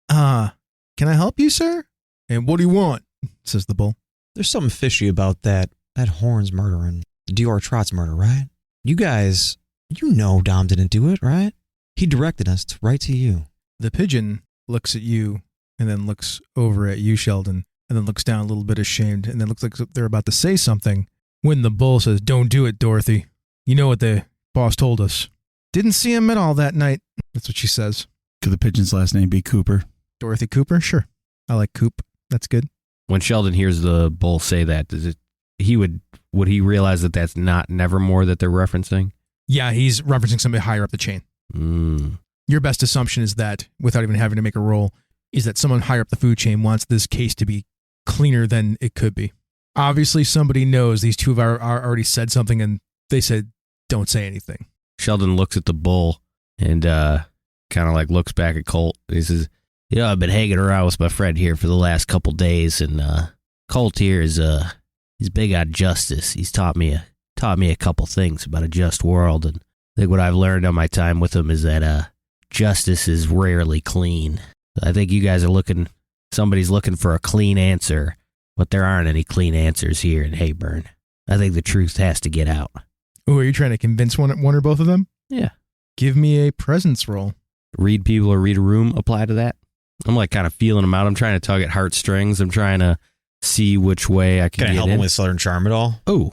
Can I help you, sir? And what do you want? Says the bull. There's something fishy about that Horns murder and Deora Trots murder, right? You guys, you know Dom didn't do it, right? He directed us right to you. The pigeon looks at you and then looks over at you, Sheldon, and then looks down a little bit ashamed and then looks like they're about to say something when the bull says, "Don't do it, Dorothy. You know what the boss told us. Didn't see him at all that night." That's what she says. Could the pigeon's last name be Cooper? Dorothy Cooper? Sure. I like Coop. That's good. When Sheldon hears the bull say that, would he realize that that's not Nevermore that they're referencing? Yeah, he's referencing somebody higher up the chain. Your best assumption is that, without even having to make a roll, is that someone higher up the food chain wants this case to be cleaner than it could be. Obviously, somebody knows these two have already said something, and they said, "Don't say anything." Sheldon looks at the bull and kind of like looks back at Colt. He says, "I've been hanging around with my friend here for the last couple days, and Colt here is he's big on justice. He's taught me a couple things about a just world, and I think what I've learned on my time with him is that justice is rarely clean. I think you guys are somebody's looking for a clean answer, but there aren't any clean answers here in Hayburn. I think the truth has to get out." Oh, are you trying to convince one or both of them? Yeah. Give me a presence roll. Read people or read a room apply to that? I'm like kind of feeling them out. I'm trying to tug at heartstrings. I'm trying to see which way I can I get help in. him with Southern Charm at all? Ooh.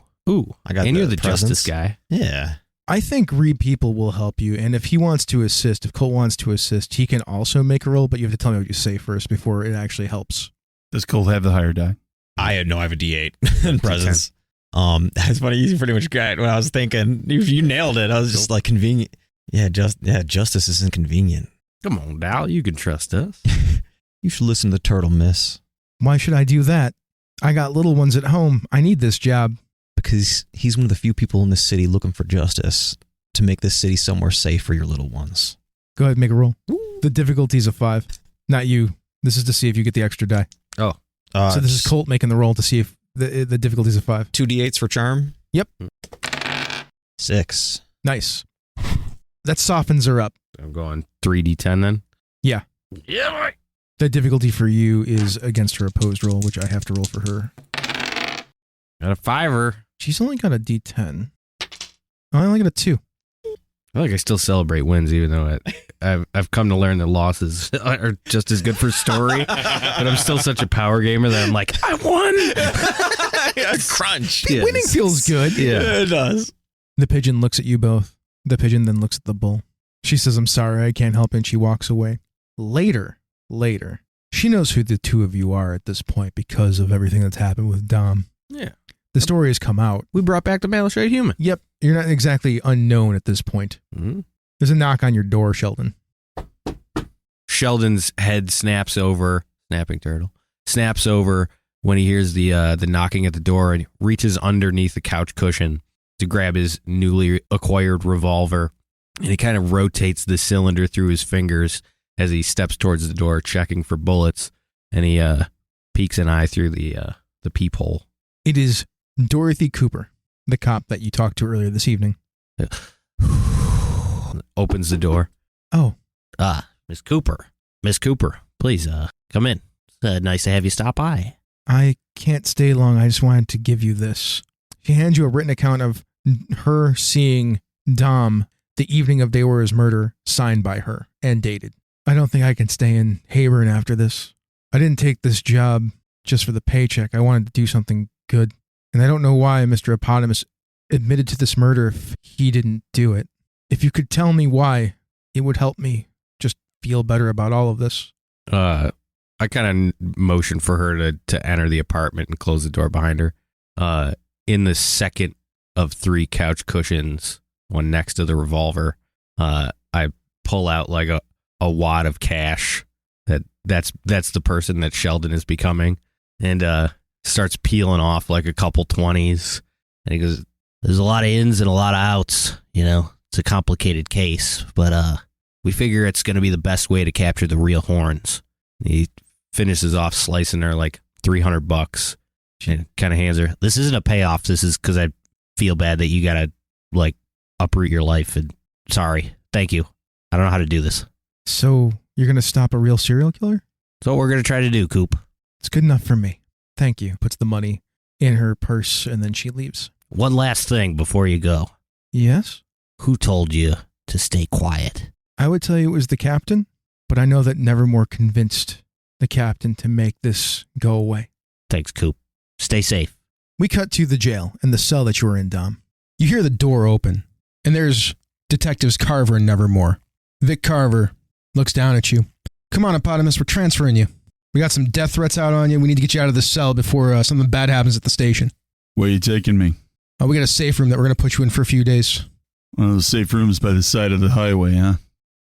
I got and you're the presence. justice guy. Yeah. I think read people will help you, and if he wants to assist, if Colt wants to assist, he can also make a roll, but you have to tell me what you say first before it actually helps. Does Colt have the higher die? I have a D8 in presence. That's funny. You pretty much got what I was thinking. You nailed it. I was just like convenient. Yeah, justice isn't convenient. Come on, Dal. You can trust us. You should listen to the turtle, miss. Why should I do that? I got little ones at home. I need this job. Because he's one of the few people in this city looking for justice to make this city somewhere safe for your little ones. Go ahead, make a roll. The difficulty's a 5. Not you. This is to see if you get the extra die. Oh. So this is Colt making the roll to see if the difficulty's a 5. 2 D8s for charm? Yep. 6. Nice. That softens her up. I'm going 3d10 then? Yeah. Yeah, boy. The difficulty for you is against her opposed roll, which I have to roll for her. Got a 5er. She's only got a D10. I only got a 2. I feel like I still celebrate wins, even though I've come to learn that losses are just as good for story. But I'm still such a power gamer that I'm like, I won! Crunch. Yes. Winning feels good. Yeah. It does. The pigeon looks at you both. The pigeon then looks at the bull. She says, "I'm sorry, I can't help," and she walks away. Later, she knows who the two of you are at this point because of everything that's happened with Dom. Yeah. The story has come out. We brought back the Balustrade human. Yep, you're not exactly unknown at this point. Mm-hmm. There's a knock on your door, Sheldon. Sheldon's head snaps over when he hears the knocking at the door and reaches underneath the couch cushion to grab his newly acquired revolver, and he kind of rotates the cylinder through his fingers as he steps towards the door, checking for bullets, and he peeks an eye through the peephole. It is Dorothy Cooper. the cop that you talked to earlier this evening. Opens the door. Oh, Miss Cooper. Miss Cooper, please, come in. It's nice to have you stop by. I can't stay long. I just wanted to give you this. She hands you a written account of her seeing Dom the evening of Deora's murder, signed by her and dated. I don't think I can stay in Hayburn after this. I didn't take this job just for the paycheck. I wanted to do something good. And I don't know why Mr. Eponymous admitted to this murder if he didn't do it. If you could tell me why, it would help me just feel better about all of this. I kind of motion for her to enter the apartment and close the door behind her. In the second of 3 couch cushions, one next to the revolver, I pull out like a wad of cash. That's the person that Sheldon is becoming, and starts peeling off like a couple 20s. And he goes, There's a lot of ins and a lot of outs, you know. It's a complicated case, but we figure it's going to be the best way to capture the real horns. He finishes off slicing her like $300 and kind of hands her. This isn't a payoff. This is because I feel bad that you got to, like, uproot your life. And sorry. Thank you. I don't know how to do this. So, you're going to stop a real serial killer? So what we're going to try to do, Coop. It's good enough for me. Thank you. Puts the money in her purse and then she leaves. One last thing before you go. Yes? Who told you to stay quiet? I would tell you it was the captain, but I know that Nevermore convinced the captain to make this go away. Thanks, Coop. Stay safe. We cut to the jail and the cell that you were in, Dom. You hear the door open, and there's Detectives Carver and Nevermore. Vic Carver looks down at you. Come on, Eponymous, we're transferring you. We got some death threats out on you. We need to get you out of this cell before something bad happens at the station. Where are you taking me? We got a safe room that we're going to put you in for a few days. One of those safe rooms by the side of the highway, huh?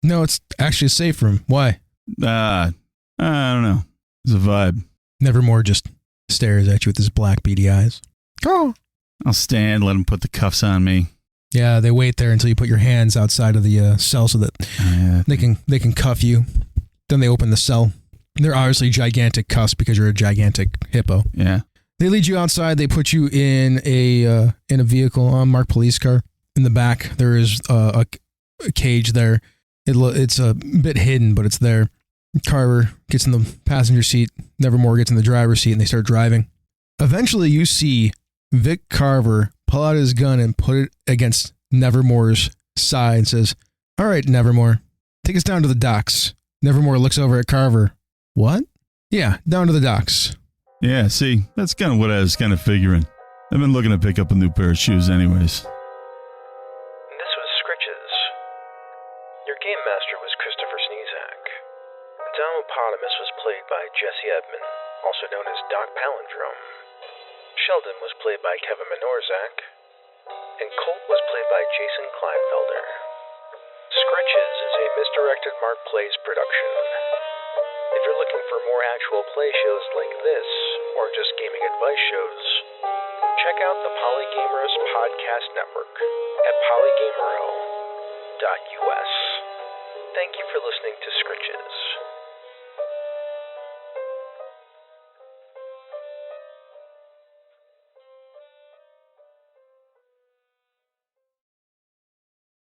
No, it's actually a safe room. Why? I don't know. It's a vibe. Nevermore just stares at you with his black beady eyes. Oh. I'll stand, let him put the cuffs on me. Yeah, they wait there until you put your hands outside of the cell so that they can cuff you. Then they open the cell. They're obviously gigantic cuffs because you're a gigantic hippo. Yeah. They lead you outside. They put you in a vehicle, unmarked police car. In the back, there is a cage there. It's a bit hidden, but it's there. Carver gets in the passenger seat. Nevermore gets in the driver's seat, and they start driving. Eventually, you see Vic Carver pull out his gun and put it against Nevermore's side and says, "All right, Nevermore, take us down to the docks." Nevermore looks over at Carver. What? Yeah, down to the docks. Yeah, see, that's kind of what I was kind of figuring. I've been looking to pick up a new pair of shoes anyways. This was Skritches. Your game master was Christopher Sniezak. Dom Eponymous was played by Jesse Edmond, also known as Doc Palindrome. Sheldon was played by Kevin Minorczyk, and Colt was played by Jayson Kleinfelder. Skritches is a misdirected Mark Plays production. If you're looking for more actual play shows like this, or just gaming advice shows, check out the Polygamers Podcast Network at polygamero.us. Thank you for listening to Skritches.